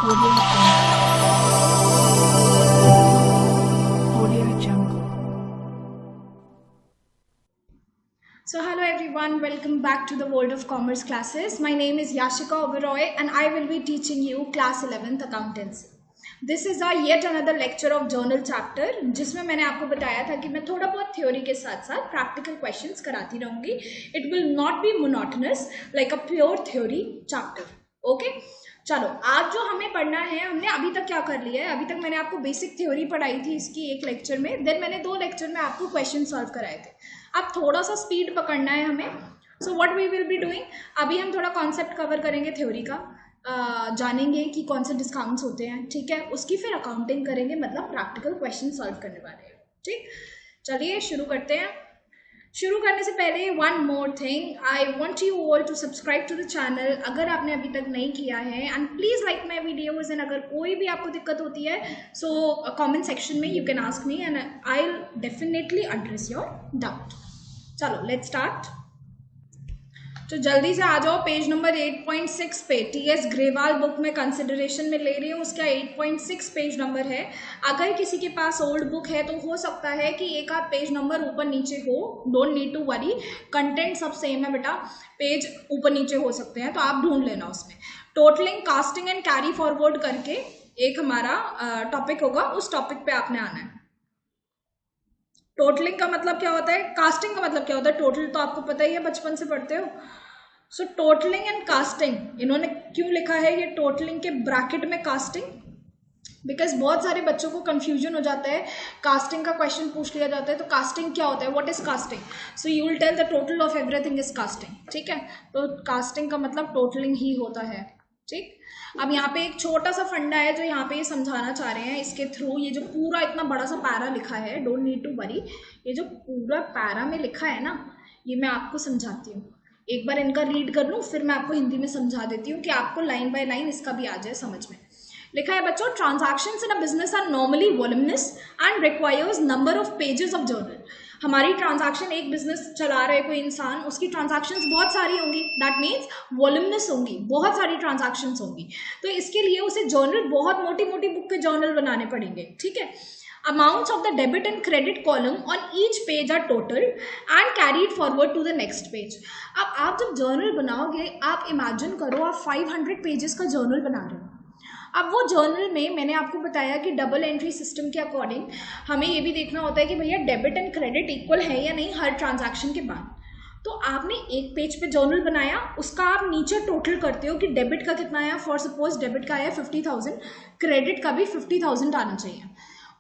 Audio Jungle. So hello everyone, welcome back to the World of Commerce classes. My name is Yashika Oberoi and I will be teaching you class 11th accountancy. This is our yet another lecture of journal chapter जिसमें मैंने आपको बताया था कि मैं थोड़ा बहुत theory के साथ साथ प्रैक्टिकल क्वेश्चंस कराती रहूँगी. It will not be monotonous like a pure theory chapter. Okay? चलो आज जो हमें पढ़ना है, हमने अभी तक क्या कर लिया है. अभी तक मैंने आपको बेसिक थ्योरी पढ़ाई थी इसकी एक लेक्चर में, देन मैंने 2 लेक्चर में आपको क्वेश्चन सॉल्व कराए थे. अब थोड़ा सा स्पीड पकड़ना है हमें. So what we will be doing, अभी हम थोड़ा कॉन्सेप्ट कवर करेंगे थ्योरी का, जानेंगे कि कौन से डिस्काउंट्स होते हैं, ठीक है. उसकी फिर अकाउंटिंग करेंगे, मतलब प्रैक्टिकल क्वेश्चन सॉल्व करने वाले हैं. ठीक, चलिए शुरू करते हैं. शुरू करने से पहले one more thing, I want you all to subscribe to the channel अगर आपने अभी तक नहीं किया है, and please like my videos. And अगर कोई भी आपको दिक्कत होती है सो कमेंट सेक्शन में you can ask me and I will definitely address your doubt. चलो लेट्स स्टार्ट. तो जल्दी से आ जाओ पेज नंबर 8.6 पे. टीएस ग्रेवाल बुक में कंसिडरेशन में ले रही हूँ, उसका 8.6 पेज नंबर है. अगर किसी के पास ओल्ड बुक है तो हो सकता है कि एक आध पेज नंबर ऊपर नीचे हो. Don't need to worry, content सब सेम है बेटा, पेज ऊपर नीचे हो सकते हैं तो आप ढूंढ लेना. उसमें totalling, casting and carry forward करके एक हमारा टॉपिक होगा, उस टॉपिक पे आपने आना है. टोटलिंग का मतलब क्या होता है, कास्टिंग का मतलब क्या होता है. टोटल तो आपको पता ही है, बचपन से पढ़ते हो. सो टोटलिंग एंड कास्टिंग, इन्होंने क्यों लिखा है ये टोटलिंग के ब्रैकेट में कास्टिंग, बिकॉज बहुत सारे बच्चों को कंफ्यूजन हो जाता है. कास्टिंग का क्वेश्चन पूछ लिया जाता है तो कास्टिंग क्या होता है, what is casting. So you will tell the total of everything is casting. ठीक है, तो कास्टिंग का मतलब टोटलिंग ही होता है. ठीक, अब यहाँ पे एक छोटा सा फंडा है जो यहाँ पे ये समझाना चाह रहे हैं इसके थ्रू. ये जो पूरा इतना बड़ा सा पैरा लिखा है, डोंट नीड टू वरी, ये जो पूरा पैरा में लिखा है ना, ये मैं आपको समझाती हूँ. एक बार इनका रीड कर लूँ फिर मैं आपको हिंदी में समझा देती हूँ कि आपको लाइन बाय लाइन इसका भी आ जाए समझ में. लिखा है बच्चों, transactions in a business are normally voluminous and requires number of pages of journal. हमारी ट्रांजैक्शन, एक बिजनेस चला रहे कोई इंसान, उसकी ट्रांजैक्शंस बहुत सारी होंगी, दैट मीन्स वॉल्यूमिनस होंगी, बहुत सारी ट्रांजैक्शंस होंगी. तो इसके लिए उसे जर्नल, बहुत मोटी मोटी बुक के जर्नल बनाने पड़ेंगे. ठीक है. Amounts of the debit and credit column on each page are total and carried forward to the next page. अब आप जब जर्नल बनाओगे, आप इमेजिन करो आप 500 पेजेस का जर्नल बना रहे हो. अब वो जर्नल में मैंने आपको बताया कि डबल एंट्री सिस्टम के अकॉर्डिंग हमें ये भी देखना होता है कि भैया डेबिट एंड क्रेडिट इक्वल है या नहीं हर ट्रांजैक्शन के बाद. तो आपने एक पेज पे जर्नल बनाया, उसका आप नीचे टोटल करते हो कि डेबिट का कितना आया. फॉर सपोज डेबिट का आया 50,000, क्रेडिट का भी 50,000 आना चाहिए.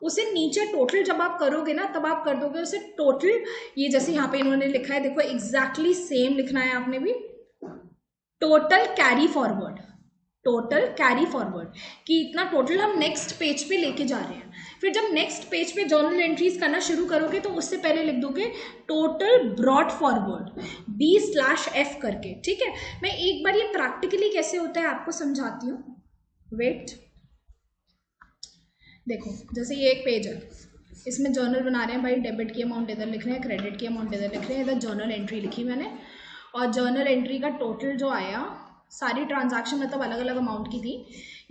उसे नीचे टोटल जब आप करोगे ना, तब आप कर दोगे उसे टोटल. ये जैसे यहाँ पे इन्होंने लिखा है, देखो एग्जैक्टली सेम लिखना है आपने भी. Total carry forward, total carry forward कि इतना टोटल हम नेक्स्ट पेज पे लेके जा रहे हैं. फिर जब नेक्स्ट पेज पे जर्नल एंट्रीज करना शुरू करोगे तो उससे पहले लिख दोगे टोटल ब्रॉट फॉरवर्ड B/F करके. ठीक है, मैं एक बार ये प्रैक्टिकली कैसे होता है आपको समझाती हूँ. वेट, देखो जैसे ये एक पेज है, इसमें जर्नल बना रहे हैं भाई. डेबिट की अमाउंट इधर लिख रहे हैं, क्रेडिट की अमाउंट इधर लिख रहे हैं, इधर जर्नल एंट्री लिखी मैंने, और जर्नल एंट्री का टोटल जो आया, सारी ट्रांजैक्शन मतलब अलग अलग अमाउंट की थी.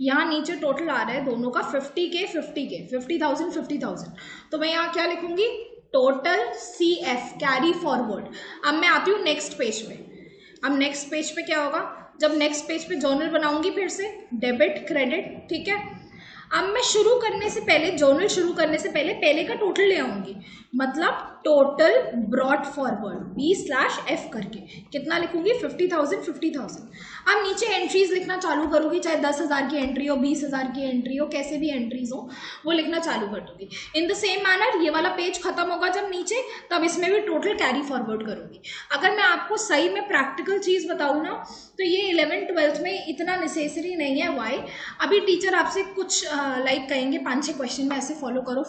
यहाँ नीचे टोटल आ रहा है दोनों का 50K 50,000 50,000. तो मैं यहाँ क्या लिखूंगी, टोटल CF कैरी फॉरवर्ड. अब मैं आती हूँ नेक्स्ट पेज पे. अब नेक्स्ट पेज पे क्या होगा, जब नेक्स्ट पेज पे जर्नल बनाऊंगी फिर से डेबिट क्रेडिट. ठीक है, अब मैं शुरू करने से पहले, जर्नल शुरू करने से पहले का टोटल ले आऊंगी, मतलब टोटल ब्रॉट फॉरवर्ड B/F करके कितना लिखूंगी, 50,000 50,000. अब नीचे एंट्रीज लिखना चालू करूंगी, चाहे 10,000 की एंट्री हो, 20,000 की एंट्री हो, कैसे भी एंट्रीज हो वो लिखना चालू कर दूंगी. इन द सेम मैनर ये वाला पेज खत्म होगा जब नीचे, तब इसमें भी टोटल कैरी फॉरवर्ड करूंगी. अगर मैं आपको सही में प्रैक्टिकल चीज बताऊँ ना, तो ये 11th-12th में इतना नेसेसरी नहीं है. वाई, अभी टीचर आपसे कुछ लाइक कहेंगे 5-6 क्वेश्चन में ऐसे फॉलो करो,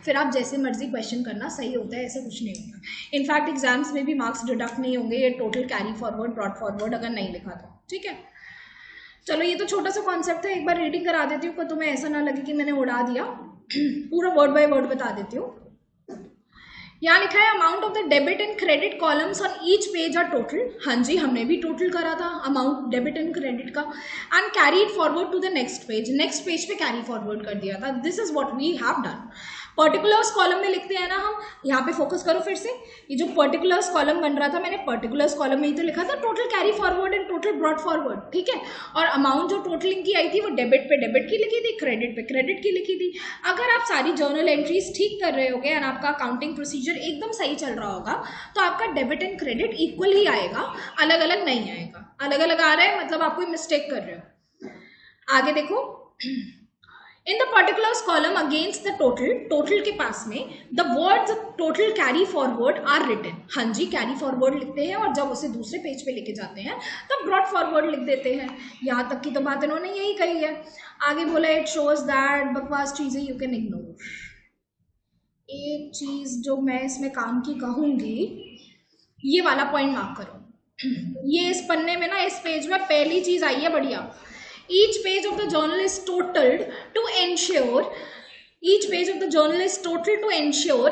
फिर आप जैसे मर्जी क्वेश्चन करना, सही होता है, ऐसा कुछ नहीं होता. इनफैक्ट एग्जाम्स में भी मार्क्स डिडक्ट नहीं होंगे ये total carry forward brought forward अगर नहीं लिखा तो. ठीक है, चलो ये तो छोटा सा कॉन्सेप्ट है, एक बार रीडिंग करा देती हूँ, तुम्हें ऐसा ना लगे कि मैंने उड़ा दिया. पूरा वर्ड बाय वर्ड बता देती हूँ. यहाँ लिखा है amount of the debit and credit columns on each page are total. हाँ जी, हमने भी टोटल करा था अमाउंट डेबिट एंड क्रेडिट का, and carried forward to the next page पे कैरी फॉरवर्ड कर दिया था। This is what we have done. Particulars column में लिखते हैं ना हम, यहाँ पे फोकस करो फिर से, ये जो पर्टिकुलर्स कॉलम बन रहा था मैंने पर्टिकुलर्स कॉलम में ही तो लिखा था total carry forward and total brought forward, ठीक है। और अमाउंट जो टोटलिंग की आई थी वो डेबिट पे डेबिट की लिखी थी, क्रेडिट पे क्रेडिट की लिखी थी। अगर आप सारी जर्नल एंट्रीज ठीक कर रहे होगे एंड आपका अकाउंटिंग प्रोसीजर एकदम सही चल रहा होगा तो आपका डेबिट एंड क्रेडिट इक्वल ही आएगा, अलग अलग नहीं आएगा। अलग अलग आ रहा है मतलब आप कोई मिस्टेक कर रहे हो। आगे देखो, in the particulars column against the total, total के पास में the words total carry forward are written. हाँ जी, कैरी फॉरवर्ड लिखते हैं और जब उसे दूसरे पेज पे लेके जाते हैं तब ब्रॉट फॉरवर्ड लिख देते हैं। यहाँ तक की तो बात इन्होंने यही कही है। आगे बोला इट शोज दैट, बकवास चीजें यू कैन इग्नोर। एक चीज जो मैं इसमें काम की कहूंगी, ये वाला पॉइंट मार्क करो। ये इस पन्ने में ना, इस पेज में पहली चीज आई है बढ़िया। Each page of the journal is totaled to ensure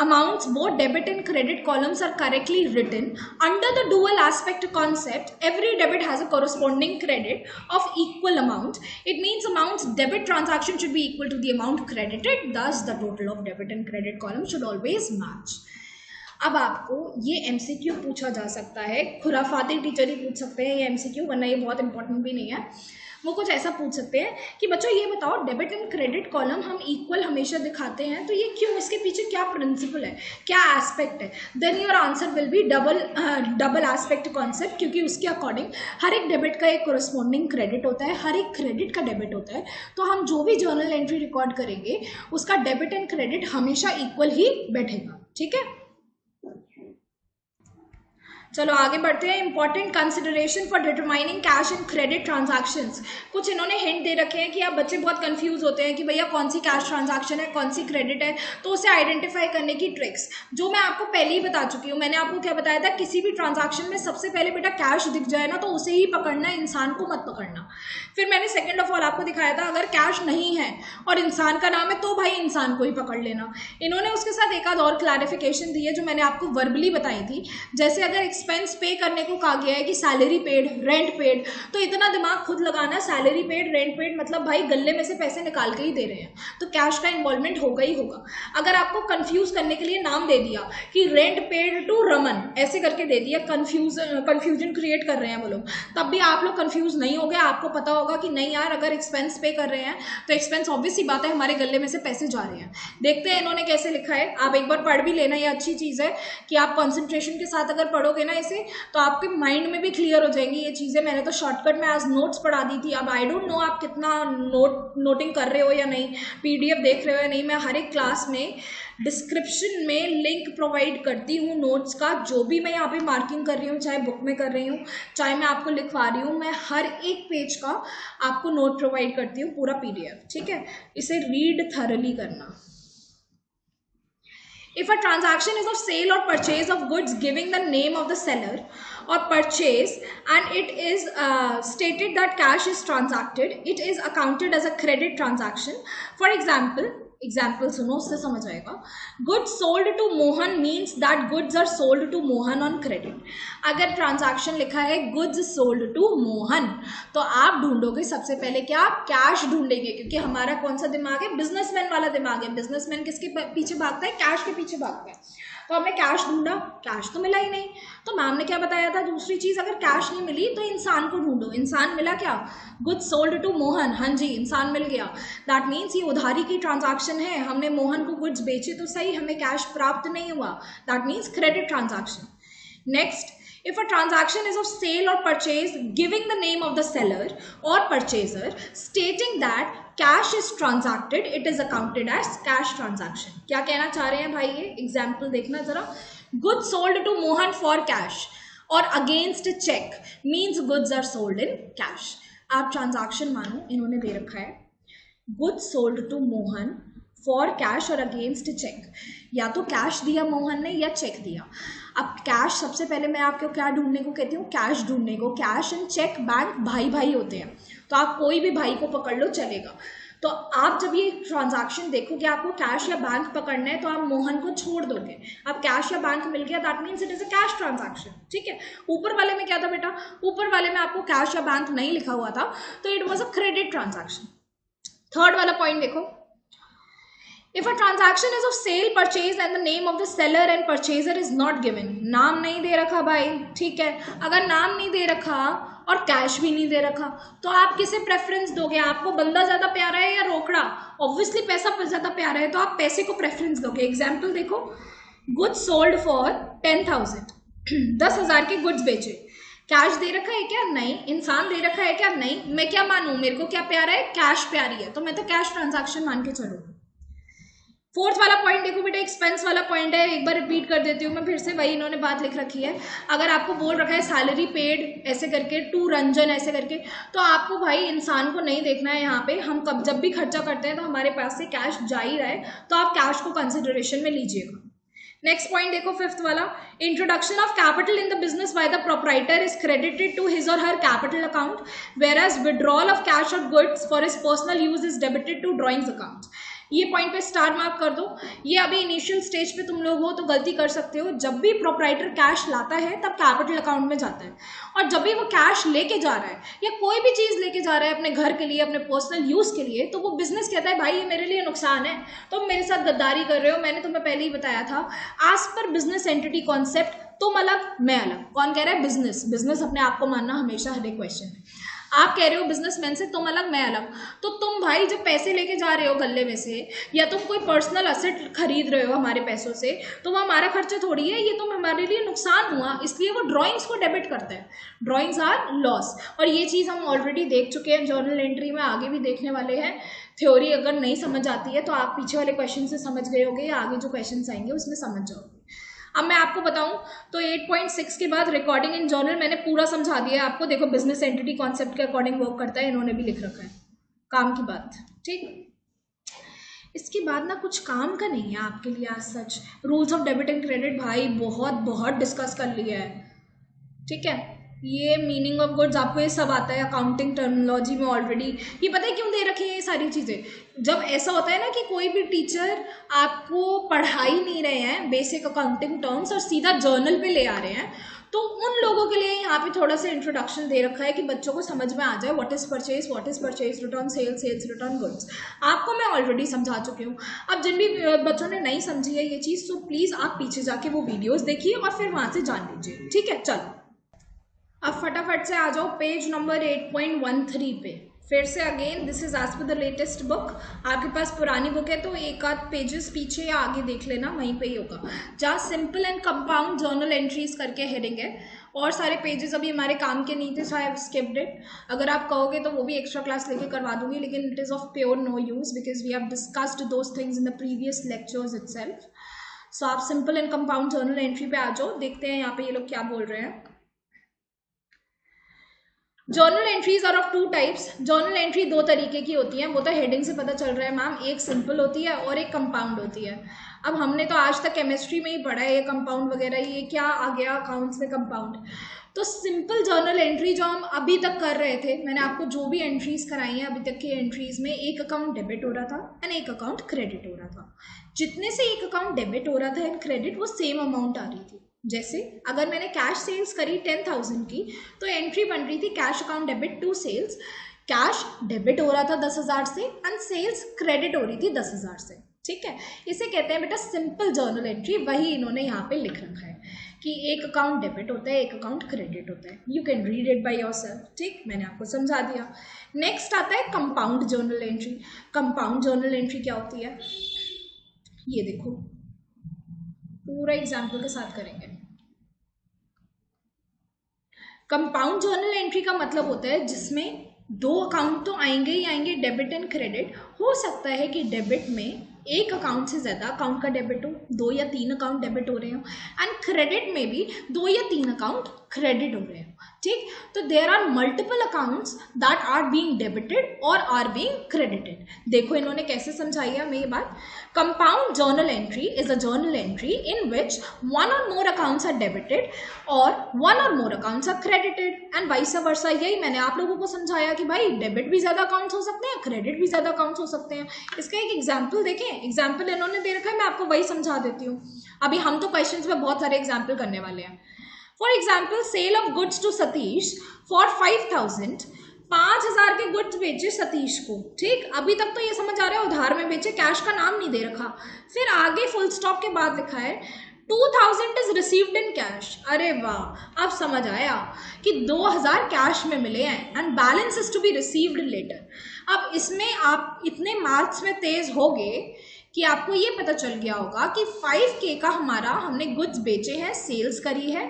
amounts, both debit and credit columns are correctly written. Under the dual aspect concept, every debit has a corresponding credit of equal amount. It means amounts debit transaction should be equal to the amount credited. Thus, the total of debit and credit column should always match. अब आपको ये MCQ पूछा जा सकता है, खुराफाती teacher ही पूछ सकते हैं ये एमसीक्यू, वरना ये बहुत इंपॉर्टेंट भी नहीं है। वो कुछ ऐसा पूछ सकते हैं कि बच्चों ये बताओ डेबिट एंड क्रेडिट कॉलम हम इक्वल हमेशा दिखाते हैं, तो ये क्यों, इसके पीछे क्या प्रिंसिपल है, क्या एस्पेक्ट है। Then your answer will be double aspect concept, क्योंकि उसके अकॉर्डिंग हर एक डेबिट का एक कोरस्पॉन्डिंग क्रेडिट होता है, हर एक क्रेडिट का डेबिट होता है। तो हम जो भी जर्नल एंट्री रिकॉर्ड करेंगे उसका डेबिट एंड क्रेडिट हमेशा इक्वल ही बैठेगा, ठीक है। चलो आगे बढ़ते हैं। Important consideration for determining cash and credit transactions. कुछ इन्होंने हिंट दे रखे हैं कि आप बच्चे बहुत कंफ्यूज होते हैं कि भैया कौन सी कैश ट्रांजैक्शन है, कौन सी क्रेडिट है, तो उसे आइडेंटिफाई करने की ट्रिक्स जो मैं आपको पहले ही बता चुकी हूँ। मैंने आपको क्या बताया था, किसी भी ट्रांजैक्शन में सबसे पहले बेटा कैश दिख जाए ना तो उसे ही पकड़ना है, इंसान को मत पकड़ना। फिर मैंने सेकेंड ऑफ ऑल आपको दिखाया था अगर कैश नहीं है और इंसान का नाम है तो भाई इंसान को ही पकड़ लेना। इन्होंने उसके साथ एक आध और क्लैरिफिकेशन दी है जो मैंने आपको वर्बली बताई थी। जैसे अगर एक्सपेंस पे करने को कहा गया है कि सैलरी पेड, रेंट पेड, तो इतना दिमाग खुद लगाना, सैलरी पेड, रेंट पेड मतलब भाई गले में से पैसे निकाल के ही दे रहे हैं, तो कैश का इन्वॉल्वमेंट होगा ही होगा। अगर आपको कंफ्यूज करने के लिए नाम दे दिया कि रेंट पेड टू रमन, ऐसे करके दे दिया, कंफ्यूजन क्रिएट कर रहे हैं वो लोग, तब भी आप लोग कंफ्यूज नहीं हो गए। आपको पता होगा कि नहीं यार, अगर एक्सपेंस पे कर रहे हैं तो एक्सपेंस ऑब्वियस सी बात है हमारे गले में से पैसे जा रहे हैं। देखते हैं इन्होंने कैसे लिखा है, आप एक बार पढ़ भी लेना। ये अच्छी चीज़ है कि आप कॉन्सेंट्रेशन के साथ अगर पढ़ोगे ना इसे तो आपके माइंड में भी क्लियर हो जाएंगी ये चीज़ें। मैंने तो शॉर्टकट में आज नोट्स पढ़ा दी थी। अब आई डोंट नो आप कितना नोटिंग कर रहे हो या नहीं, पीडीएफ देख रहे हो या नहीं। मैं हर एक क्लास में डिस्क्रिप्शन में लिंक प्रोवाइड करती हूँ नोट्स का, जो भी मैं यहाँ पे मार्किंग कर रही हूँ, चाहे बुक में कर रही हूँ, चाहे मैं आपको लिखवा रही हूँ, मैं हर एक पेज का आपको नोट प्रोवाइड करती हूँ, पूरा पीडीएफ, ठीक है। इसे रीड थरली करना। If a transaction is of sale or purchase of goods giving the name of the seller or purchase and it is stated that cash is transacted, it is accounted as a credit transaction. For example सुनो, उससे समझ आएगा। Goods sold to Mohan means that goods are sold to Mohan on credit. अगर transaction लिखा है goods sold to Mohan, तो आप ढूंढोगे सबसे पहले क्या, कैश ढूंढेंगे, क्योंकि हमारा कौन सा दिमाग है, बिजनेसमैन वाला दिमाग है। बिजनेसमैन किसके पीछे भागता है, कैश के पीछे भागता है। तो हमने कैश ढूंढा, कैश तो मिला ही नहीं, तो मैम ने क्या बताया था, दूसरी चीज, अगर कैश नहीं मिली तो इंसान को ढूंढो। इंसान मिला क्या, गुड्स सोल्ड टू मोहन, हाँ जी इंसान मिल गया। दैट मीन्स ये उधारी की ट्रांजैक्शन है, हमने मोहन को गुड्स बेचे तो सही, हमें कैश प्राप्त नहीं हुआ, that means credit transaction. Next, if a transaction is of sale or purchase giving the name of the seller or purchaser stating that cash is transacted, it is accounted as cash transaction. क्या कहना चाह रहे हैं भाई, ये example देखना जरा। goods sold to Mohan for cash और against check means goods are sold in cash. आप ट्रांजैक्शन मानो, इन्होंने दे रखा है goods sold to Mohan for cash और अगेंस्ट चेक, या तो कैश दिया मोहन ने या चेक दिया। अब कैश, सबसे पहले मैं आपको क्या ढूंढने को कहती हूँ, कैश ढूंढने को। कैश एंड चेक बैंक भाई भाई होते हैं, तो आप कोई भी भाई को पकड़ लो चलेगा। तो आप जब ये ट्रांजैक्शन देखोगे, आपको कैश या बैंक पकड़ना है तो आप मोहन को छोड़ दोगे। अब कैश या बैंक मिल गया, that means it is a cash transaction, ठीक है। ऊपर वाले में क्या था बेटा, ऊपर वाले में आपको कैश या बैंक नहीं लिखा हुआ था, तो it was a credit transaction. Third वाला पॉइंट देखो, If a transaction is of sale, purchase and the name of the seller and purchaser is not given, नाम नहीं दे रखा भाई, ठीक है। अगर नाम नहीं दे रखा और कैश भी नहीं दे रखा तो आप किसे प्रेफरेंस दोगे? आपको बंदा ज्यादा प्यारा है या रोकड़ा? ऑब्वियसली पैसा ज्यादा प्यारा है, तो आप पैसे को प्रेफरेंस दोगे। एग्जाम्पल देखो, गुड्स सोल्ड फॉर 10,000, 10,000 के गुड्स बेचे, कैश दे रखा है क्या? नहीं। इंसान दे रखा है क्या? नहीं। मैं क्या मानूं? मेरे को क्या प्यारा है? कैश प्यारी है, तो मैं तो कैश ट्रांजैक्शन मान के चलूंगी। फोर्थ वाला पॉइंट देखो बेटा, एक्सपेंस वाला पॉइंट है, एक बार रिपीट कर देती हूँ मैं फिर से, वही इन्होंने बात लिख रखी है। अगर आपको बोल रखा है सैलरी पेड ऐसे करके, टू रंजन ऐसे करके, तो आपको भाई इंसान को नहीं देखना है यहाँ पे। हम कब जब भी खर्चा करते हैं तो हमारे पास से कैश जा ही रहा है, तो आप कैश को कंसिडरेशन में लीजिएगा। नेक्स्ट पॉइंट देखो, फिफ्थ वाला, introduction of capital in the business by the proprietor is credited to his or her capital account, whereas withdrawal of cash or goods for his personal use is debited to drawings account. ये point पे star mark कर दो। ये अभी initial stage पे तुम लोग हो तो गलती कर सकते हो। जब भी प्रोप्राइटर कैश लाता है तब कैपिटल अकाउंट में जाता है, और जब भी वो कैश लेके जा रहा है या कोई भी चीज़ लेके जा रहा है अपने घर के लिए, अपने पर्सनल यूज़ के लिए, तो वो बिजनेस कहता है भाई ये मेरे लिए नुकसान है, तुम मेरे साथ गद्दारी कर रहे हो। मैंने तुम्हें पहले ही बताया था, as per business entity concept, तुम अलग मैं अलग। कौन कह रहा है? बिजनेस। बिजनेस अपने आप को मानना हमेशा हर एक क्वेश्चन है। आप कह रहे हो बिजनेसमैन से तुम अलग मैं अलग, तो तुम भाई जब पैसे लेके जा रहे हो गल्ले में से, या तुम कोई पर्सनल असेट खरीद रहे हो हमारे पैसों से, तो वो हमारा खर्चा थोड़ी है, ये तुम हमारे लिए नुकसान हुआ, इसलिए वो ड्राइंग्स को डेबिट करते हैं। ड्राइंग्स आर लॉस, और ये चीज़ हम ऑलरेडी देख चुके हैं जर्नल एंट्री में, आगे भी देखने वाले हैं। थ्योरी अगर नहीं समझ आती है तो आप पीछे वाले क्वेश्चन से समझ गए होगे, या आगे जो क्वेश्चन आएंगे उसमें समझ जाओगे। अब मैं आपको बताऊं तो 8.6 के बाद रिकॉर्डिंग इन जर्नल मैंने पूरा समझा दिया है आपको। देखो बिजनेस एंटिटी कॉन्सेप्ट के अकॉर्डिंग वर्क करता है, इन्होंने भी लिख रखा है, काम की बात, ठीक। इसके बाद ना कुछ काम का नहीं है आपके लिए आज सच। Rules of debit and credit भाई बहुत डिस्कस कर लिया है, ठीक है। ये मीनिंग ऑफ गुड्स आपको ये सब आता है अकाउंटिंग टर्मिनोलॉजी में ऑलरेडी। ये पता है क्यों दे रखी है ये सारी चीज़ें? जब ऐसा होता है ना कि कोई भी टीचर आपको पढ़ा ही नहीं रहे हैं बेसिक अकाउंटिंग टर्म्स और सीधा जर्नल पे ले आ रहे हैं, तो उन लोगों के लिए यहाँ पे थोड़ा सा इंट्रोडक्शन दे रखा है कि बच्चों को समझ में आ जाए what is purchase return, sales return, goods. आपको मैं ऑलरेडी समझा चुकी हूँ। अब जिन भी बच्चों ने नहीं समझी है ये चीज़, तो प्लीज़ आप पीछे जाके वो वीडियोज़ देखिए और फिर वहाँ से जान लीजिए, ठीक है। चलो अब फटाफट से आ जाओ पेज नंबर 8.13 पे। फिर से again this is as per the latest book. आपके पास पुरानी बुक है तो एक आध पेजेस पीछे या आगे देख लेना, वहीं पे ही होगा जहाँ simple and compound journal entries करके हेडिंग है। और सारे पेजेस अभी हमारे काम के नहीं थे, सो आई हैव स्किप्ड इट। अगर आप कहोगे तो वो भी एक्स्ट्रा क्लास लेके करवा दूंगी, लेकिन it is of pure no use because we have discussed those things in the previous lectures itself. So आप simple and compound journal entry पे आ जाओ। देखते हैं यहाँ पे ये लोग क्या बोल रहे हैं। Journal entries are of two types. Journal entry दो तरीके की होती हैं, वो तो हेडिंग से पता चल रहा है मैम। एक सिंपल होती है और एक कंपाउंड होती है। अब हमने तो आज तक केमिस्ट्री में ही पढ़ा है ये कंपाउंड वगैरह, ये क्या आ गया अकाउंट्स में कंपाउंड। तो सिंपल जर्नल एंट्री जो हम अभी तक कर रहे थे, मैंने आपको जो भी एंट्रीज कराई हैं अभी तक की एंट्रीज में, एक अकाउंट डेबिट हो रहा था एंड एक अकाउंट क्रेडिट हो रहा था। जितने से एक अकाउंट डेबिट हो रहा था एंड क्रेडिट, वो सेम अमाउंट आ रही थी। जैसे अगर मैंने कैश सेल्स करी 10,000 की, तो एंट्री बन रही थी cash account debit to sales. Cash debit हो रहा था 10,000 से एंड सेल्स क्रेडिट हो रही थी 10,000 से, ठीक है। इसे कहते हैं बेटा सिंपल जर्नल एंट्री। वही इन्होंने यहाँ पे लिख रखा है कि एक अकाउंट डेबिट होता है, एक अकाउंट क्रेडिट होता है। You can read it by yourself, ठीक। मैंने आपको समझा दिया। नेक्स्ट आता है compound journal entry. Compound journal entry क्या होती है, ये देखो, पूरा एग्जाम्पल के साथ करेंगे। कंपाउंड जर्नल एंट्री का मतलब होता है जिसमें दो अकाउंट तो आएंगे ही आएंगे, डेबिट एंड क्रेडिट। हो सकता है कि डेबिट में एक अकाउंट से ज़्यादा अकाउंट का डेबिट हो, 2 या 3 अकाउंट डेबिट हो रहे हो, एंड क्रेडिट में भी 2 या 3 अकाउंट क्रेडिट हो रहे हो, ठीक। तो there are multiple accounts that are being debited or are being credited. देखो इन्होंने कैसे समझाई है हमें ये बात। Compound journal entry is a journal entry in which one or more accounts are debited or one or more accounts are credited and vice versa. यही मैंने आप लोगों को समझाया कि भाई डेबिट भी ज्यादा अकाउंट्स हो सकते हैं, क्रेडिट भी ज्यादा अकाउंट्स हो सकते हैं। इसका एक एग्जाम्पल देखें, एग्जाम्पल इन्होंने दे रखा है, मैं आपको वही समझा देती हूँ। अभी हम तो क्वेश्चंस में बहुत सारे एग्जाम्पल करने वाले हैं। For example sale of goods to Satish for 5,000, 5,000 के गुड्स बेचे सतीश को, ठीक। अभी तक तो ये समझ आ रहा है उधार में बेचे, कैश का नाम नहीं दे रखा। फिर आगे फुल स्टॉप के बाद लिखा है 2,000 इज रिसीव्ड इन कैश। अरे वाह, अब समझ आया कि 2,000 कैश में मिले हैं and balance is to be received later. अब इसमें आप इतने मार्क्स में तेज हो गए कि आपको ये पता चल गया होगा कि 5K का हमारा हमने गुड्स बेचे हैं, सेल्स करी है,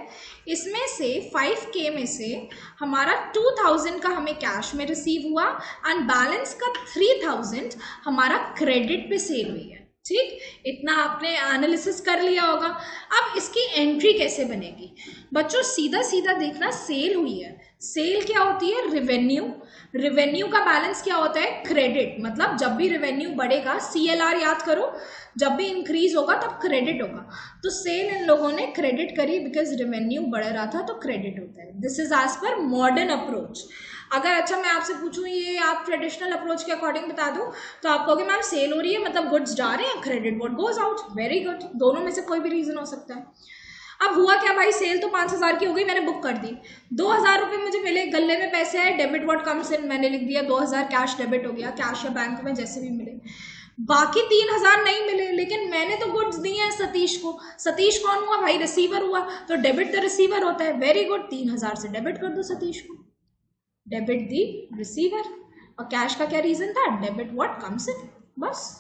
इसमें से 5K में से हमारा 2,000 का हमें कैश में रिसीव हुआ एंड बैलेंस का 3,000 हमारा क्रेडिट पे सेल हुई है, ठीक। इतना आपने एनालिसिस कर लिया होगा। अब इसकी एंट्री कैसे बनेगी बच्चों? सीधा सीधा देखना, सेल हुई है, सेल क्या होती है? रेवेन्यू। रेवेन्यू का बैलेंस क्या होता है? क्रेडिट। मतलब जब भी रेवेन्यू बढ़ेगा, CLR याद करो, जब भी इंक्रीज होगा तब क्रेडिट होगा। तो सेल इन लोगों ने क्रेडिट करी बिकॉज रेवेन्यू बढ़ रहा था तो क्रेडिट होता है। This is as per modern approach. अगर अच्छा मैं आपसे पूछूं ये आप ट्रेडिशनल अप्रोच के अकॉर्डिंग बता दो तो आप कहोगे मैम सेल हो रही है मतलब गुड्स जा रहे हैं, credit what goes out. Very good, दोनों में से कोई भी रीजन हो सकता है। अब हुआ क्या भाई, सेल तो 5,000 की हो गई, मैंने बुक कर दी, 2,000 रुपये मुझे मिले, गले में पैसे आए, डेबिट व्हाट कम्स इन, मैंने लिख दिया 2,000 कैश डेबिट हो गया, कैश या बैंक में जैसे भी मिले। बाकी 3,000 नहीं मिले, लेकिन मैंने तो गुड्स दिए हैं सतीश को। सतीश कौन हुआ भाई? रिसीवर हुआ, तो डेबिट द रिसीवर होता है। वेरी गुड, 3,000 से डेबिट कर दो सतीश को, डेबिट दी रिसीवर। और कैश का क्या रीजन था? डेबिट व्हाट कम्स इन, बस।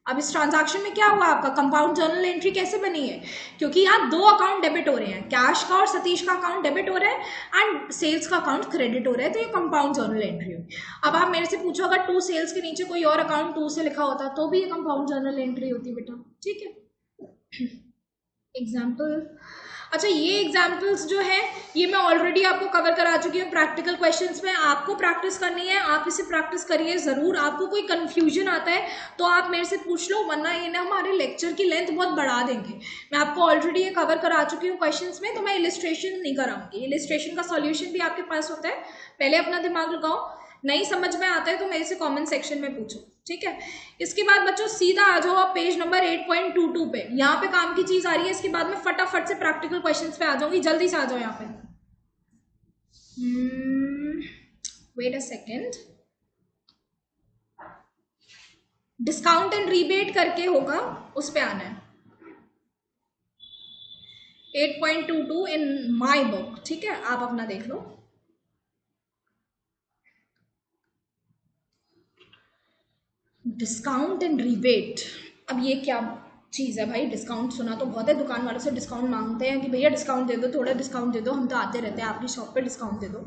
अब इस ट्रांजैक्शन में क्या हुआ आपका? कंपाउंड जर्नल एंट्री कैसे बनी है? क्योंकि यहाँ 2 अकाउंट डेबिट हो रहे हैं, कैश का और सतीश का अकाउंट डेबिट हो रहा है एंड सेल्स का अकाउंट क्रेडिट हो रहा है, तो ये कंपाउंड जर्नल एंट्री हुई। अब आप मेरे से पूछो अगर 2 सेल्स के नीचे कोई और अकाउंट 2 से लिखा होता तो भी ये कंपाउंड जर्नल एंट्री होती बेटा, ठीक है। एग्जाम्पल, अच्छा ये एग्जाम्पल्स जो है ये मैं ऑलरेडी आपको कवर करा चुकी हूँ प्रैक्टिकल क्वेश्चंस में। आपको प्रैक्टिस करनी है, आप इसे प्रैक्टिस करिए ज़रूर। आपको कोई कन्फ्यूजन आता है तो आप मेरे से पूछ लो, वरना ये ना हमारे लेक्चर की लेंथ बहुत बढ़ा देंगे। मैं आपको ऑलरेडी ये कवर करा चुकी हूँ क्वेश्चंस में, तो मैं इलिस्ट्रेशन नहीं कराऊंगी। इलिस्ट्रेशन का सॉल्यूशन भी आपके पास होता है, पहले अपना दिमाग लगाओ, नहीं समझ में आता है तो मेरे से कमेंट सेक्शन में पूछो, ठीक है। इसके बाद बच्चों सीधा आ जाओ आप पेज नंबर 8.22 पे, यहाँ पे काम की चीज आ रही है। इसके बाद में फटाफट से प्रैक्टिकल क्वेश्चंस पे आ जाऊंगी, जल्दी से आ जाओ यहाँ पे। Wait a second, discount and rebate करके होगा, उस पे आना है 8.22 इन माई बुक, ठीक है। आप अपना देख लो। डिस्काउंट एंड रिबेट, अब ये क्या चीज़ है भाई? डिस्काउंट सुना तो बहुत है, दुकान वालों से डिस्काउंट मांगते हैं कि भैया डिस्काउंट दे दो, थोड़ा डिस्काउंट दे दो, हम तो आते रहते हैं आपकी शॉप पे, डिस्काउंट दे दो।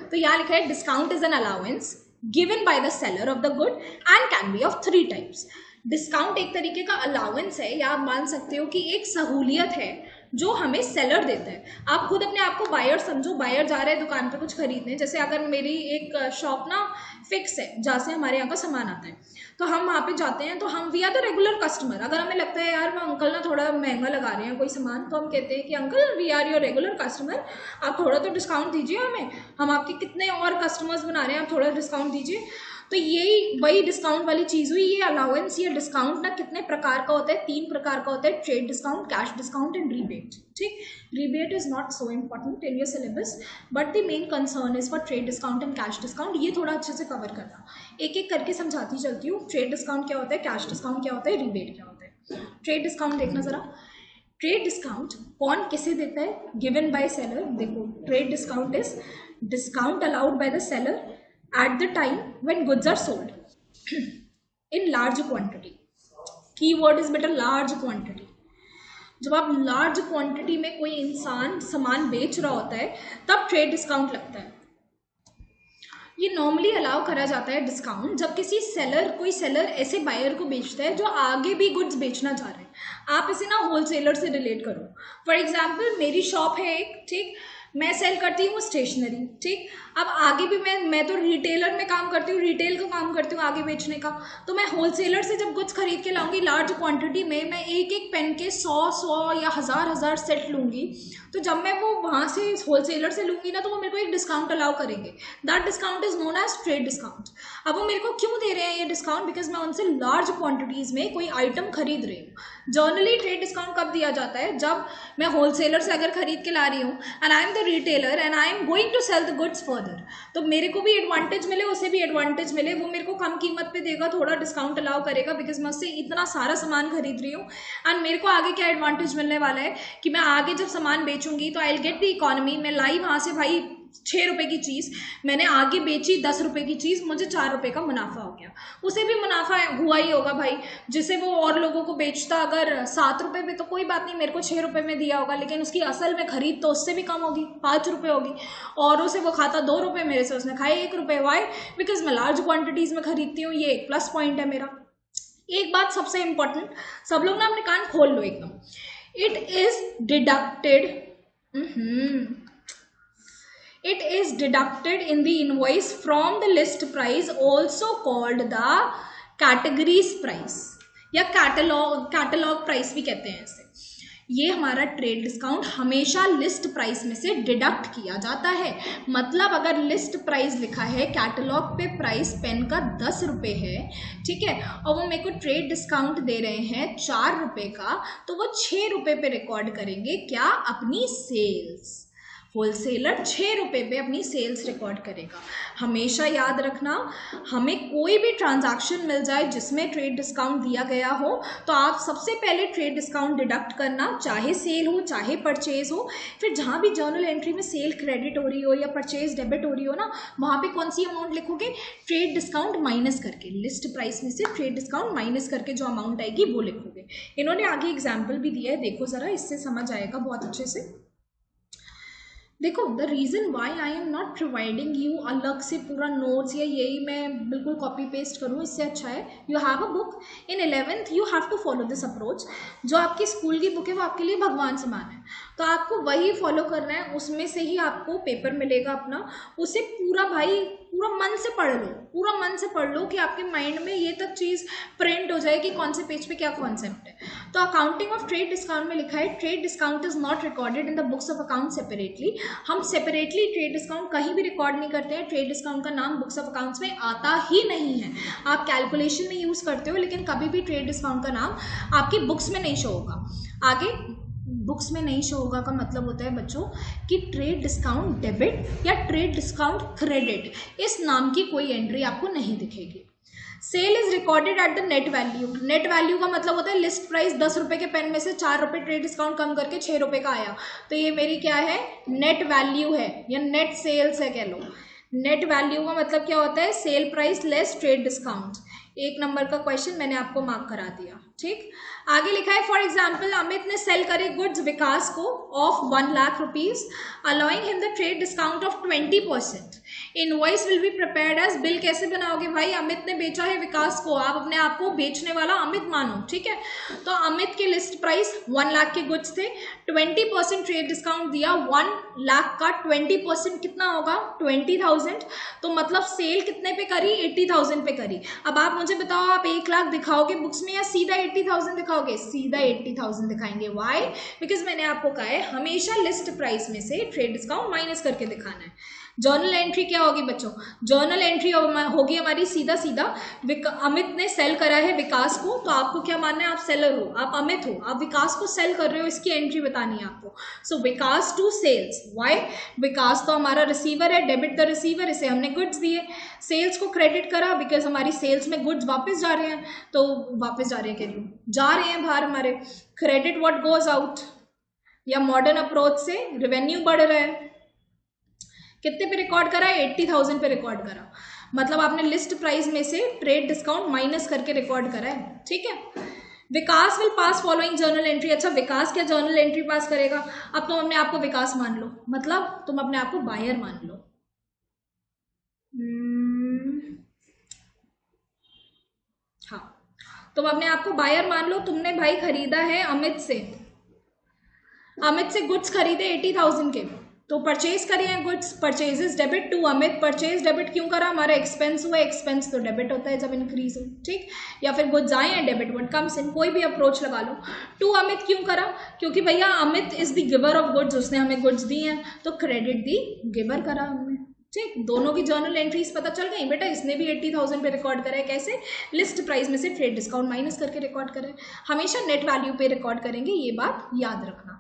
तो यहाँ लिखा है discount is an allowance given by the seller of the good and can be of 3 types. Discount एक तरीके का अलाउंस है, या आप मान सकते हो कि एक सहूलियत है जो हमें सेलर देता है। आप खुद अपने आप को बायर समझो, बायर जा रहे हैं दुकान पे कुछ खरीदने। जैसे अगर मेरी एक शॉप ना फिक्स है जहाँ से हमारे यहाँ का सामान आता है, तो हम वहाँ पे जाते हैं, तो हम we are the regular customer. अगर हमें लगता है यार वो अंकल ना थोड़ा महंगा लगा रहे हैं कोई सामान, तो हम कहते हैं कि uncle we are your regular customer, आप थोड़ा तो डिस्काउंट दीजिए हमें, हम आपके कितने और कस्टमर्स बना रहे हैं, आप थोड़ा डिस्काउंट दीजिए। तो यही वही डिस्काउंट वाली चीज़ हुई। ये अलाउंस या डिस्काउंट ना कितने प्रकार का होता है? 3 प्रकार का होता है, trade discount, cash discount and rebate, ठीक। Rebate is not so important in your syllabus, but the main concern is for trade discount and cash discount. ये थोड़ा अच्छे से कवर करना, एक एक करके समझाती चलती हूँ। ट्रेड डिस्काउंट क्या होता है, कैश डिस्काउंट क्या होता है, रीबेट क्या होता है। ट्रेड डिस्काउंट देखना जरा। ट्रेड डिस्काउंट कौन किसे देता है? Given by seller. देखो trade discount is discount allowed by the seller at the time when goods are sold in large quantity. Keyword is better large quantity. जब आप लार्ज क्वांटिटी में कोई इंसान सामान बेच रहा होता है तब ट्रेड डिस्काउंट लगता है। ये नॉर्मली अलाउ करा जाता है डिस्काउंट जब कोई सेलर ऐसे बायर को बेचता है जो आगे भी गुड्स बेचना चाह रहे हैं। आप इसे ना होलसेलर से रिलेट करो। फॉर एग्जाम्पल मेरी शॉप है एक, ठीक, मैं सेल करती हूँ स्टेशनरी, ठीक। अब आगे भी मैं तो रिटेलर में काम करती हूँ, रिटेल का काम करती हूँ आगे बेचने का। तो मैं होलसेलर से जब गुड्स खरीद के लाऊंगी लार्ज क्वांटिटी में, मैं एक एक पेन के 100 या हजार सेट लूंगी। तो जब मैं वो वहाँ से होलसेलर से लूंगी ना, तो वो मेरे को एक डिस्काउंट अलाउ करेंगे। That discount is known as trade discount. अब वो मेरे को क्यों दे रहे हैं ये डिस्काउंट? बिकॉज मैं उनसे लार्ज क्वांटिटीज में कोई आइटम खरीद रही हूँ। जर्नली ट्रेड डिस्काउंट कब दिया जाता है? जब मैं होलसेलर से अगर खरीद के ला रही हूँ and I am the retailer and I am going to sell the goods further, तो मेरे को भी एडवांटेज मिले, उसे भी एडवांटेज मिले। वो मेरे को कम कीमत पे देगा, थोड़ा डिस्काउंट अलाउ करेगा, बिकॉज मैं उससे इतना सारा सामान खरीद रही हूँ। एंड मेरे को आगे क्या एडवांटेज मिलने वाला है कि मैं आगे जब सामान बेचूंगी तो I will get the economy. मैं लाई वहाँ से भाई 6 रुपए की चीज़, मैंने आगे बेची 10 रुपए की चीज़, मुझे 4 रुपए का मुनाफा हो गया। उसे भी मुनाफा हुआ ही होगा भाई, जिसे वो और लोगों को बेचता अगर 7 रुपए में तो कोई बात नहीं, मेरे को 6 रुपए में दिया होगा, लेकिन उसकी असल में खरीद तो उससे भी कम होगी, 5 रुपए होगी। और उसे वो खाता 2 रुपए, मेरे से उसने खाए 1 रुपए। वाई? बिकॉज मैं लार्ज क्वांटिटीज में खरीदती हूँ। ये एक प्लस पॉइंट है मेरा। एक बात सबसे इंपॉर्टेंट, सब लोग ना अपने कान खोल लो एकदम। It is deducted, it is deducted in the invoice from the list price, also called the categories price या कैटलॉग प्राइस भी कहते हैं इसे। ये हमारा ट्रेड डिस्काउंट हमेशा लिस्ट प्राइस में से डिडक्ट किया जाता है। मतलब अगर लिस्ट प्राइस लिखा है, कैटलॉग पे प्राइस पेन का 10 रुपये है, ठीक है, और वो मेरे को ट्रेड डिस्काउंट दे रहे हैं 4 रुपये का, तो वो 6 रुपये पे रिकॉर्ड करेंगे क्या? अपनी सेल्स। होलसेलर 6 रुपये पे अपनी सेल्स रिकॉर्ड करेगा। हमेशा याद रखना, हमें कोई भी ट्रांजैक्शन मिल जाए जिसमें ट्रेड डिस्काउंट दिया गया हो, तो आप सबसे पहले ट्रेड डिस्काउंट डिडक्ट करना, चाहे सेल हो चाहे परचेज हो। फिर जहाँ भी जर्नल एंट्री में सेल क्रेडिट हो रही हो या परचेज डेबिट हो रही हो ना, वहाँ पे कौन सी अमाउंट लिखोगे? ट्रेड डिस्काउंट माइनस करके, लिस्ट प्राइस में से ट्रेड डिस्काउंट माइनस करके जो अमाउंट आएगी वो लिखोगे। इन्होंने आगे एग्जाम्पल भी दिया है, देखो ज़रा, इससे समझ आएगा बहुत अच्छे से। देखो, the reason why I am not providing you अलग से पूरा नोट्स या यही मैं बिल्कुल कॉपी पेस्ट करूँ, इससे अच्छा है you have a book. In 11th you have to follow this approach. जो आपकी स्कूल की बुक है वो आपके लिए भगवान समान है, तो आपको वही फॉलो करना है। उसमें से ही आपको पेपर मिलेगा अपना, उसे पूरा भाई पूरा मन से पढ़ लो, पूरा मन से पढ़ लो कि आपके माइंड में ये तक चीज़ प्रिंट हो जाए कि कौन से पेज पे क्या कॉन्सेप्ट है। तो अकाउंटिंग ऑफ ट्रेड डिस्काउंट में लिखा है, trade discount is not recorded in the books of account separately. हम सेपरेटली ट्रेड डिस्काउंट कहीं भी रिकॉर्ड नहीं करते हैं। ट्रेड डिस्काउंट का नाम बुक्स ऑफ अकाउंट्स में आता ही नहीं है। आप कैलकुलेशन में यूज़ करते हो, लेकिन कभी भी ट्रेड डिस्काउंट का नाम आपकी बुक्स में नहीं शो होगा। आगे बुक्स में नहीं शो होगा का मतलब होता है बच्चों कि ट्रेड डिस्काउंट डेबिट या ट्रेड डिस्काउंट क्रेडिट, इस नाम की कोई एंट्री आपको नहीं दिखेगी। Sale is recorded at the net value. Net value का मतलब होता है लिस्ट प्राइस 10 रुपये के पेन में से 4 रुपये ट्रेड डिस्काउंट कम करके 6 रुपये का आया, तो ये मेरी क्या है? नेट वैल्यू है या नेट सेल्स है कह लो। नेट वैल्यू का मतलब क्या होता है? Sale price less trade discount. 1 number का क्वेश्चन मैंने आपको मार्क करा दिया, ठीक। आगे लिखा है, फॉर एग्जाम्पल अमित ने सेल करे गुड्स विकास को of 1 lakh rupees, allowing him the trade discount of 20%। Invoice will be prepared as. Bill कैसे बनाओगे भाई? अमित ने बेचा है विकास को, आप अपने आप को बेचने वाला अमित मानो, ठीक है। तो अमित के लिस्ट प्राइस 1 लाख के गुड्स थे, 20% ट्रेड डिस्काउंट दिया, 1 लाख का 20% कितना होगा? 20,000। तो मतलब सेल कितने पे करी? 80,000 पे करी। अब आप मुझे बताओ, आप 1 लाख दिखाओगे बुक्स में या सीधा 80,000 दिखाओगे? सीधा 80,000 दिखाएंगे। वाई? बिकॉज मैंने आपको कहा है हमेशा लिस्ट प्राइस में से ट्रेड डिस्काउंट माइनस करके दिखाना है। जर्नल एंट्री क्या होगी बच्चों? जर्नल एंट्री होगी हमारी सीधा सीधा, अमित ने सेल करा है विकास को, तो आपको क्या मानना है? आप सेलर हो, आप अमित हो, आप विकास को सेल कर रहे हो, इसकी एंट्री बतानी है आपको। सो विकास टू सेल्स। वाई? विकास तो हमारा रिसीवर है, डेबिट द रिसीवर, इसे हमने गुड्स दिए। सेल्स को क्रेडिट करा बिकॉज हमारी सेल्स में गुड्स वापस जा रहे हैं, तो वापस जा रहे हैं, कह रही हूँ जा रहे हैं बाहर हमारे। क्रेडिट व्हाट गोज आउट, या मॉडर्न अप्रोच से रेवेन्यू बढ़ रहा है। कितने पे रिकॉर्ड करा है? 80,000 पे रिकॉर्ड करा। मतलब आपने लिस्ट प्राइस में से ट्रेड डिस्काउंट माइनस करके रिकॉर्ड करा है, ठीक है। Vikas will pass following journal entry. अच्छा, विकास क्या जर्नल एंट्री पास करेगा? अब तुम अपने आप को विकास मान लो, मतलब तुम अपने आप को बायर मान लो। तुम अपने आप को बायर मान लो, तुमने भाई खरीदा है अमित से गुड्स खरीदे 80,000 के, तो परचेज करे हैं goods, purchases debit to Amit, purchase debit क्यों करा, हमारा एक्सपेंस हुआ, एक्सपेंस तो डेबिट होता है जब इंक्रीज हो, ठीक, या फिर गुड्स आए हैं डेबिट व्हाट कम्स इन, कोई भी अप्रोच लगा लो। टू अमित क्यों करा, क्योंकि भैया Amit is the giver of goods, उसने हमें गुड्स दी हैं, तो क्रेडिट दी गिवर करा हमने, ठीक, दोनों की जर्नल एंट्रीज पता चल गई, बेटा इसने भी 80,000 पे रिकॉर्ड करा है, कैसे, लिस्ट प्राइस में से ट्रेड डिस्काउंट माइनस करके रिकॉर्ड करा है, हमेशा नेट वैल्यू पे रिकॉर्ड करेंगे, ये बात याद रखना।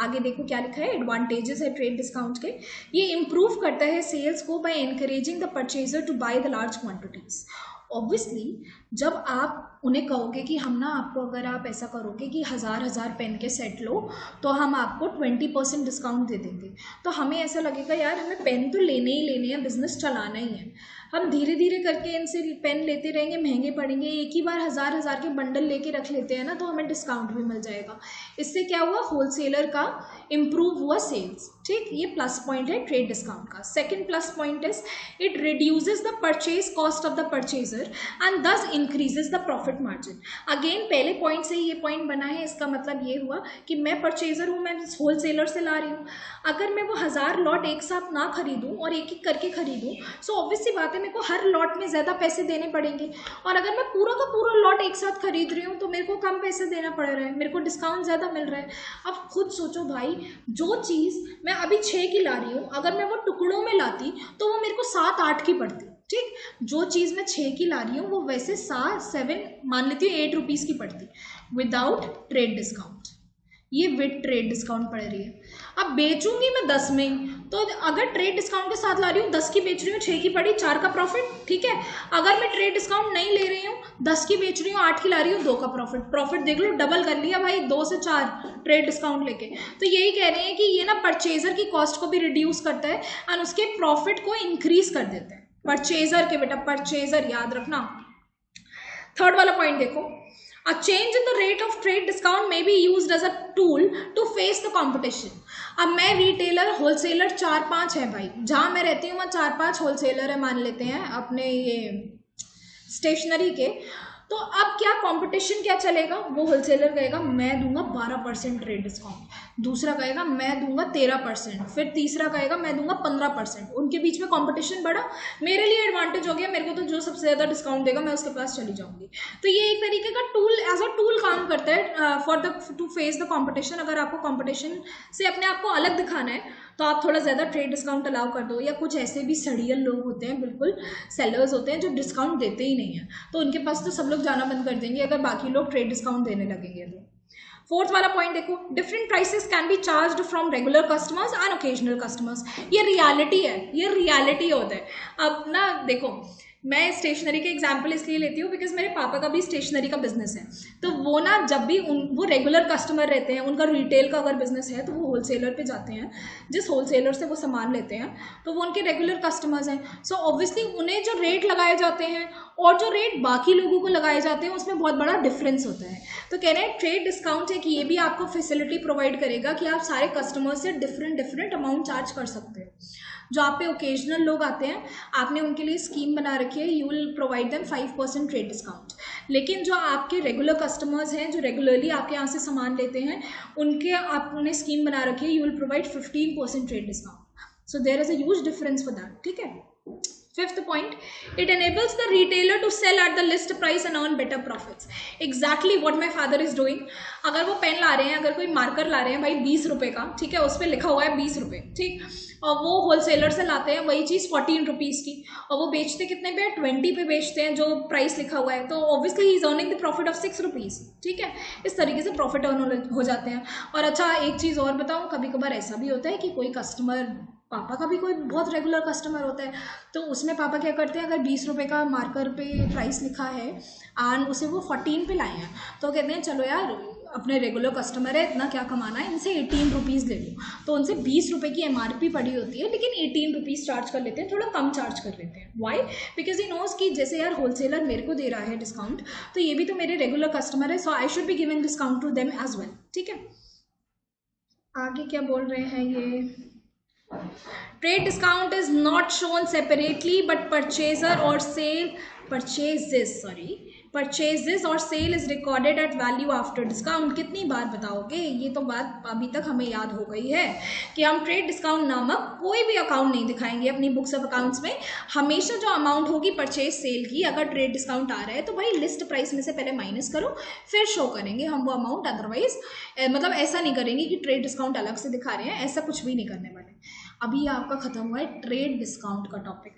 आगे देखो क्या लिखा है, एडवांटेजेस है ट्रेड डिस्काउंट के, ये इंप्रूव करता है सेल्स को by encouraging the purchaser to buy the large quantities. Obviously जब आप उन्हें कहोगे कि हम ना आपको, अगर आप ऐसा करोगे कि 1000 पेन के सेट लो तो हम आपको 20% डिस्काउंट दे देंगे, तो हमें ऐसा लगेगा यार हमें पेन तो लेने ही लेने हैं, बिजनेस चलाना ही है, हम धीरे धीरे करके इनसे पेन लेते रहेंगे, महंगे पड़ेंगे, एक ही बार 1000 के बंडल लेके रख लेते हैं ना तो हमें डिस्काउंट भी मिल जाएगा। इससे क्या हुआ, होलसेलर का इम्प्रूव हुआ सेल्स, ठीक, ये प्लस पॉइंट है ट्रेड डिस्काउंट का। Second plus point is it reduces the purchase cost of the purchaser and thus increases the profit margin. Again पहले पॉइंट से ही ये पॉइंट बना है, इसका मतलब ये हुआ कि मैं परचेजर हूँ, मैं होलसेलर से ला रही हूँ, अगर मैं वो 1000 लॉट एक साथ ना खरीदूँ और एक एक करके खरीदूँ, सो ऑब्वियस सी बात है मेरे को हर लॉट में ज़्यादा पैसे देने पड़ेंगे, और अगर मैं पूरा का पूरा लॉट एक साथ खरीद रही हूँ तो मेरे को कम पैसे देना पड़ रहा है, मेरे को डिस्काउंट ज़्यादा मिल रहा है। अब खुद सोचो भाई, जो चीज़ मैं अभी 6 की ला रही हूँ, अगर मैं वो टुकड़ों में लाती तो वो मेरे को 7-8 की पड़ती, ठीक, जो चीज़ मैं 6 की ला रही हूँ वो वैसे 7 मान लेती हूँ 8 रुपीज़ की पड़ती विदाउट ट्रेड डिस्काउंट, ये विद ट्रेड डिस्काउंट पड़ रही है। अब बेचूंगी मैं 10 में, तो अगर ट्रेड डिस्काउंट के साथ ला रही हूँ 10 की बेच रही हूँ, 6 की पड़ी, 4 का प्रॉफिट, ठीक है। अगर मैं ट्रेड डिस्काउंट नहीं ले रही हूँ, 10 की बेच रही हूँ, 8 की ला रही हूँ, 2 का प्रॉफिट देख लो, डबल कर लिया भाई, 2 से 4 ट्रेड डिस्काउंट लेके। तो यही कह रहे हैं कि ये ना परचेजर की कॉस्ट को भी रिड्यूस करता है एंड उसके प्रॉफिट को इंक्रीज कर देता है, परचेजर के, बेटा परचेजर याद रखना। थर्ड वाला पॉइंट देखो, a change in the rate of trade discount may be used as a tool to face the competition। अब मैं रिटेलर होलसेलर 4-5 है भाई, जहाँ मैं रहती हूँ वहाँ 4-5 होलसेलर है मान लेते हैं अपने ये स्टेशनरी के, तो अब क्या कंपटीशन क्या चलेगा, वो होलसेलर कहेगा मैं दूंगा 12% ट्रेड डिस्काउंट, दूसरा कहेगा मैं दूंगा 13%, फिर तीसरा कहेगा मैं दूंगा 15%, उनके बीच में कंपटीशन बढ़ा, मेरे लिए एडवांटेज हो गया, मेरे को तो जो सबसे ज़्यादा डिस्काउंट देगा मैं उसके पास चली जाऊंगी। तो ये एक तरीके का टूल, एज अ टूल काम करता है for the two face the competition. अगर आपको कॉम्पिटिशन से अपने आप को अलग दिखाना है तो आप थोड़ा ज़्यादा ट्रेड डिस्काउंट अलाउ कर दो, या कुछ ऐसे भी सड़ियल लोग होते हैं, बिल्कुल सेलर्स होते हैं जो डिस्काउंट देते ही नहीं है, तो उनके पास तो सब लोग जाना बंद कर देंगे अगर बाकी लोग ट्रेड डिस्काउंट देने लगेंगे तो। फोर्थ वाला पॉइंट देखो, different prices can be charged from regular customers and occasional customers. ये रियलिटी है, ये रियलिटी होता है। अब ना देखो, मैं स्टेशनरी के एग्जाम्पल इसलिए लेती हूँ बिकॉज मेरे पापा का भी स्टेशनरी का बिजनेस है, तो वो ना जब भी वो रेगुलर कस्टमर रहते हैं, उनका रिटेल का अगर बिजनेस है तो वो होलसेलर पे जाते हैं, जिस होलसेलर से वो सामान लेते हैं तो वो उनके रेगुलर कस्टमर्स हैं। सो ऑब्वियसली उन्हें जो रेट लगाए जाते हैं और जो रेट बाकी लोगों को लगाए जाते हैं उसमें बहुत बड़ा डिफरेंस होता है। तो कह रहे हैं ट्रेड डिस्काउंट है कि ये भी आपको फैसिलिटी प्रोवाइड करेगा कि आप सारे कस्टमर से डिफरेंट अमाउंट चार्ज कर सकते हैं। जो आप पे ओकेजनल लोग आते हैं, आपने उनके लिए स्कीम बना रखी है, you will provide them 5% trade discount. लेकिन जो आपके रेगुलर कस्टमर्स हैं, जो रेगुलरली आपके यहाँ से सामान लेते हैं, उनके आपने स्कीम बना रखी है, you will provide 15% trade discount. So there is a huge difference for that, ठीक है। Fifth point, it enables the retailer to sell at the list price and earn better profits. Exactly what my father is doing. अगर वो pen ला रहे हैं, अगर कोई marker ला रहे हैं भाई 20 रुपये का, ठीक है, उस पर लिखा हुआ है 20 रुपये, ठीक, और वो होलसेलर से लाते हैं वही चीज़ 14 रुपीज़ की, और वो बेचते कितने पे, 20 पे बेचते हैं जो प्राइस लिखा हुआ है, तो obviously he is earning the profit of 6 rupees, ठीक है। इस तरीके से प्रॉफिट अर्न हो जाते हैं। और अच्छा एक चीज़ और बताऊँ, कभी कभार ऐसा भी होता है कि कोई कस्टमर, पापा का भी कोई बहुत रेगुलर कस्टमर होता है, तो उसमें पापा क्या करते हैं, अगर 20 रुपये का मार्कर पे प्राइस लिखा है और उसे वो 14 पे लाए हैं, तो कहते हैं चलो यार अपने रेगुलर कस्टमर है, इतना क्या कमाना है, इनसे 18 रुपीज़ ले लो। तो उनसे 20 रुपये की MRP पड़ी होती है, लेकिन 18 रुपीज़ चार्ज कर लेते हैं, थोड़ा कम चार्ज कर लेते हैं। वाई? बिकॉज ही नोज कि जैसे यार होलसेलर मेरे को दे रहा है डिस्काउंट, तो ये भी तो मेरे रेगुलर कस्टमर है, so I should be giving discount to them as well, ठीक है। आगे क्या बोल रहे हैं ये, trade discount is not shown separately but purchases purchases और sale is recorded at value after discount. कितनी बार बताओगे? ये तो बात अभी तक हमें याद हो गई है कि हम ट्रेड डिस्काउंट नामक कोई भी अकाउंट नहीं दिखाएंगे अपनी बुक्स ऑफ अकाउंट्स में। हमेशा जो अमाउंट होगी परचेज सेल की, अगर ट्रेड डिस्काउंट आ रहा है तो भाई लिस्ट प्राइस में से पहले माइनस करो फिर शो करेंगे हम वो अमाउंट। अदरवाइज मतलब ऐसा नहीं करेंगे कि ट्रेड डिस्काउंट अलग से दिखा रहे हैं, ऐसा कुछ भी नहीं करने वाले। अभी आपका खत्म हुआ है ट्रेड डिस्काउंट का टॉपिक,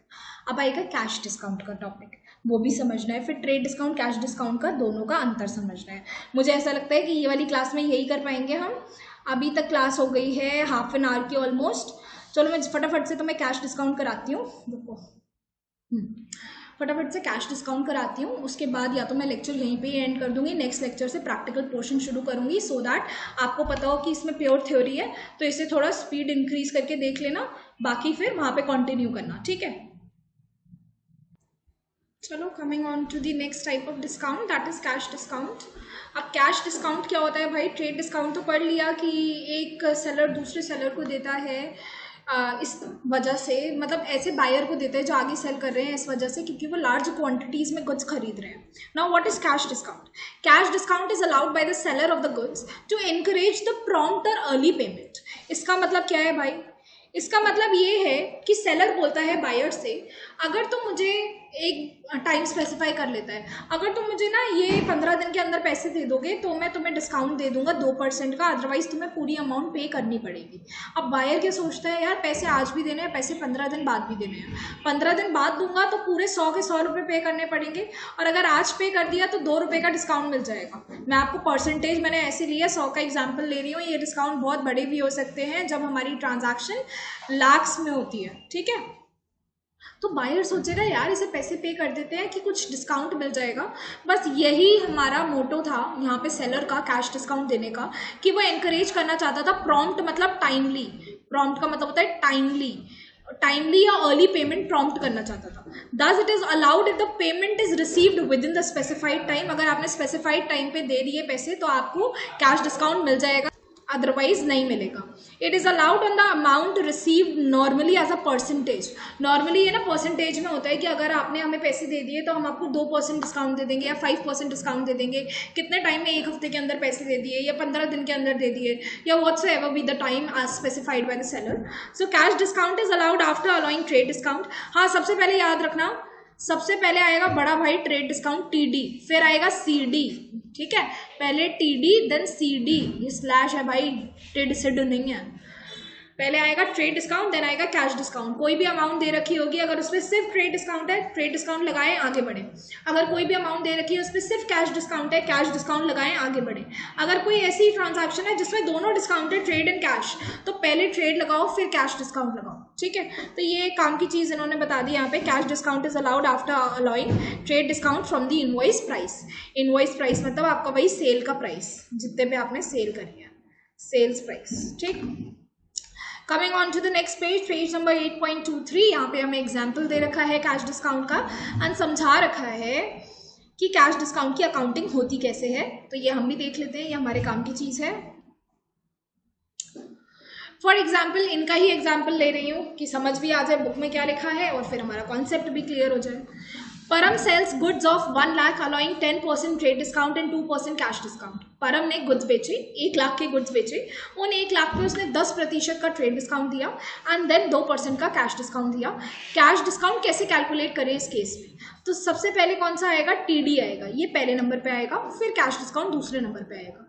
अब आएगा कैश डिस्काउंट का टॉपिक, वो भी समझना है। फिर ट्रेड डिस्काउंट कैश डिस्काउंट का दोनों का अंतर समझना है। मुझे ऐसा लगता है कि ये वाली क्लास में यही कर पाएंगे हम। अभी तक क्लास हो गई है हाफ एन आवर की ऑलमोस्ट। चलो मैं फटाफट से तुम्हें कैश डिस्काउंट कराती हूँ, रुको फटाफट से कैश डिस्काउंट कराती हूँ। उसके बाद या तो मैं लेक्चर यहीं पे एंड कर दूंगी, नेक्स्ट लेक्चर से प्रैक्टिकल पोर्शन शुरू करूंगी, सो दैट आपको पता हो कि इसमें प्योर थ्योरी है, तो इसे थोड़ा स्पीड इंक्रीज करके देख लेना, बाकी फिर वहाँ पे कंटिन्यू करना, ठीक है। चलो coming on to the next type of discount, that is cash discount. अब कैश डिस्काउंट क्या होता है भाई? ट्रेड डिस्काउंट तो पढ़ लिया कि एक सेलर दूसरे सेलर को देता है इस वजह से, मतलब ऐसे बायर को देते हैं जो आगे सेल कर रहे हैं इस वजह से क्योंकि वो लार्ज क्वांटिटीज में गुड्स खरीद रहे हैं। Now what is cash discount? Cash discount is allowed by the seller of the goods to encourage the prompt और अर्ली पेमेंट। इसका मतलब क्या है भाई? इसका मतलब ये है कि सेलर बोलता है बायर से, अगर तुम मुझे एक टाइम स्पेसिफाई कर लेता है, अगर तुम मुझे ना ये 15 दिन के अंदर पैसे दे दोगे तो मैं तुम्हें डिस्काउंट दे दूंगा 2% का, अदरवाइज तुम्हें पूरी अमाउंट पे करनी पड़ेगी। अब बायर क्या सोचता है, यार पैसे आज भी देने हैं, पैसे 15 दिन बाद भी देने हैं, 15 दिन बाद दूंगा तो पूरे 100 के 100 रुपये पे करने पड़ेंगे, और अगर आज पे कर दिया तो 2 रुपये का डिस्काउंट मिल जाएगा। मैं आपको परसेंटेज मैंने ऐसे लिया, 100 का एग्जाम्पल ले रही हूँ, ये डिस्काउंट बहुत बड़े भी हो सकते हैं जब हमारी ट्रांजैक्शन लाख्स में होती है, ठीक है। तो बायर सोचेगा यार इसे पैसे पे कर देते हैं कि कुछ डिस्काउंट मिल जाएगा। बस यही हमारा मोटो था यहाँ पे सेलर का कैश डिस्काउंट देने का, कि वो एनकरेज करना चाहता था प्रॉम्प्ट मतलब टाइमली, प्रॉम्प्ट का मतलब होता है टाइमली या अर्ली पेमेंट प्रॉम्प्ट करना चाहता था। Thus it is allowed if the payment is received with in the specified time. अगर आपने स्पेसिफाइड टाइम पे दे दिए पैसे तो आपको कैश डिस्काउंट मिल जाएगा, अदरवाइज नहीं मिलेगा। It is allowed on the amount received normally as a percentage. Normally ये ना परसेंटेज में होता है कि अगर आपने हमें पैसे दे दिए तो हम आपको 2% डिस्काउंट दे देंगे या 5% डिस्काउंट दे देंगे, कितने टाइम में, 1 हफ्ते के अंदर पैसे दे दिए या 15 दिन के अंदर दे दिए, या whatsoever be the time as specified by the seller. So cash discount is allowed after allowing trade discount. हाँ, सबसे पहले याद रखना, सबसे पहले आएगा बड़ा भाई ट्रेड डिस्काउंट TD, फिर आएगा CD, ठीक है। पहले TD देन CD, ये स्लैश है भाई, टिड सिड नहीं है। पहले आएगा ट्रेड डिस्काउंट देन आएगा कैश डिस्काउंट। कोई भी अमाउंट दे रखी होगी, अगर उसमें सिर्फ ट्रेड डिस्काउंट है, ट्रेड डिस्काउंट लगाएं आगे बढ़े। अगर कोई भी अमाउंट दे रखी है उसमें सिर्फ कैश डिस्काउंट है, कैश डिस्काउंट लगाएं आगे बढ़े। अगर कोई ऐसी ट्रांजैक्शन है जिसमें दोनों डिस्काउंट है, ट्रेड एंड कैश, तो पहले ट्रेड लगाओ फिर कैश डिस्काउंट लगाओ, ठीक है। तो ये काम की चीज़ इन्होंने बता दी यहाँ पे। Cash discount is allowed after allowing trade discount from the invoice price. Invoice price मतलब आपका वही सेल का प्राइस, जितने पे आपने सेल करी है, सेल्स प्राइस, ठीक। Coming on to the next page, page number 8.23, यहाँ पे हमें एग्जाम्पल दे रखा है कैश डिस्काउंट का एंड समझा रखा है कि कैश डिस्काउंट की अकाउंटिंग होती कैसे है। तो ये हम भी देख लेते हैं, ये हमारे काम की चीज़ है। फॉर एग्जाम्पल इनका ही एग्जाम्पल ले रही हूँ कि समझ भी आ जाए बुक में क्या लिखा है और फिर हमारा कॉन्सेप्ट भी क्लियर हो जाए। Param sales goods of 1 lakh allowing 10% trade discount and 2% cash discount. Param ने गुड्स बेचे, 1 लाख के गुड्स बेचे, उन 1 लाख पे उसने 10% का ट्रेड डिस्काउंट दिया एंड देन 2% का कैश डिस्काउंट दिया। कैश डिस्काउंट कैसे कैलकुलेट करें इस केस में? तो सबसे पहले कौन सा आएगा? TD आएगा, ये पहले नंबर पे आएगा, फिर कैश डिस्काउंट दूसरे नंबर पे आएगा।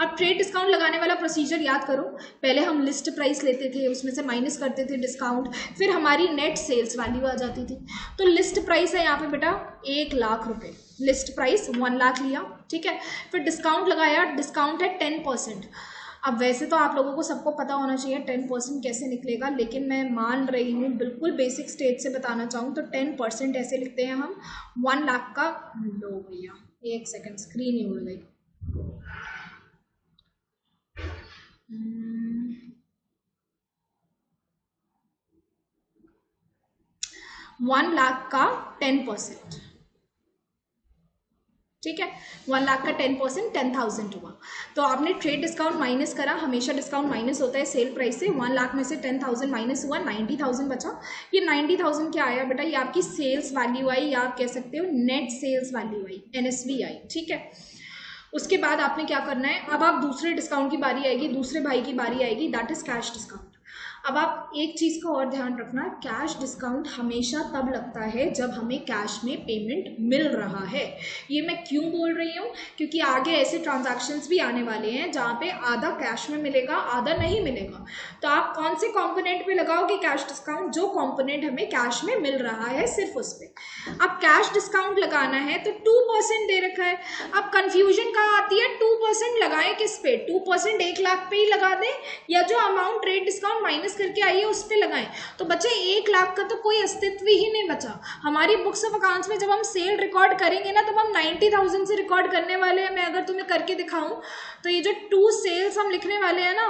अब ट्रेड डिस्काउंट लगाने वाला प्रोसीजर याद करो, पहले हम लिस्ट प्राइस लेते थे, उसमें से माइनस करते थे डिस्काउंट, फिर हमारी नेट सेल्स वैल्यू आ जाती थी। तो लिस्ट प्राइस है यहाँ पे बेटा 1 लाख रुपए, लिस्ट प्राइस 1 लाख लिया, ठीक है। फिर डिस्काउंट लगाया, डिस्काउंट है 10%। अब वैसे तो आप लोगों को सबको पता होना चाहिए 10% कैसे निकलेगा, लेकिन मैं मान रही हूँ बिल्कुल बेसिक स्टेज से बताना चाहूँ तो 10% ऐसे लिखते हैं हम 1 लाख का। लो भैया 1 सेकेंड, स्क्रीन ही उड़ गई। 1 लाख का 10%, ठीक है। 1 लाख का 10% 10,000 हुआ। तो आपने ट्रेड डिस्काउंट माइनस करा, हमेशा डिस्काउंट माइनस होता है सेल प्राइस से। 1 लाख में से 10,000 माइनस हुआ, 90,000 बचा। ये 90,000 क्या आया बेटा, ये आपकी सेल्स वैल्यू आई, या आप कह सकते हो नेट सेल्स वैल्यू आई, NSV आई। ठीक है। उसके बाद आपने क्या करना है, अब आप दूसरे डिस्काउंट की बारी आएगी, दूसरे भाई की बारी आएगी, दैट इज कैश डिस्काउंट। अब आप एक चीज़ का और ध्यान रखना, कैश डिस्काउंट हमेशा तब लगता है जब हमें कैश में पेमेंट मिल रहा है। ये मैं क्यों बोल रही हूँ, क्योंकि आगे ऐसे ट्रांजैक्शंस भी आने वाले हैं जहाँ पे आधा कैश में मिलेगा, आधा नहीं मिलेगा। तो आप कौन से कंपोनेंट पे लगाओगे कैश डिस्काउंट, जो कंपोनेंट हमें कैश में मिल रहा है सिर्फ उस पर। अब कैश डिस्काउंट लगाना है तो 2% दे रखा है। अब कंफ्यूजन कहाँ आती है, 2% लगाएं किस पे, 2% 1 लाख पे ही लगा दें, या जो अमाउंट ट्रेड डिस्काउंट माइनस करके आई है उस पे लगाएं। तो बच्चे 1 लाख का तो कोई अस्तित्व ही नहीं बचा। हमारी बुक्स ऑफ अकाउंट्स में जब हम सेल रिकॉर्ड करेंगे ना, तब हम 90,000 से रिकॉर्ड करने वाले हैं। मैं अगर तुम्हें करके दिखाऊं तो ये जो 2 सेल्स हम लिखने वाले हैं ना,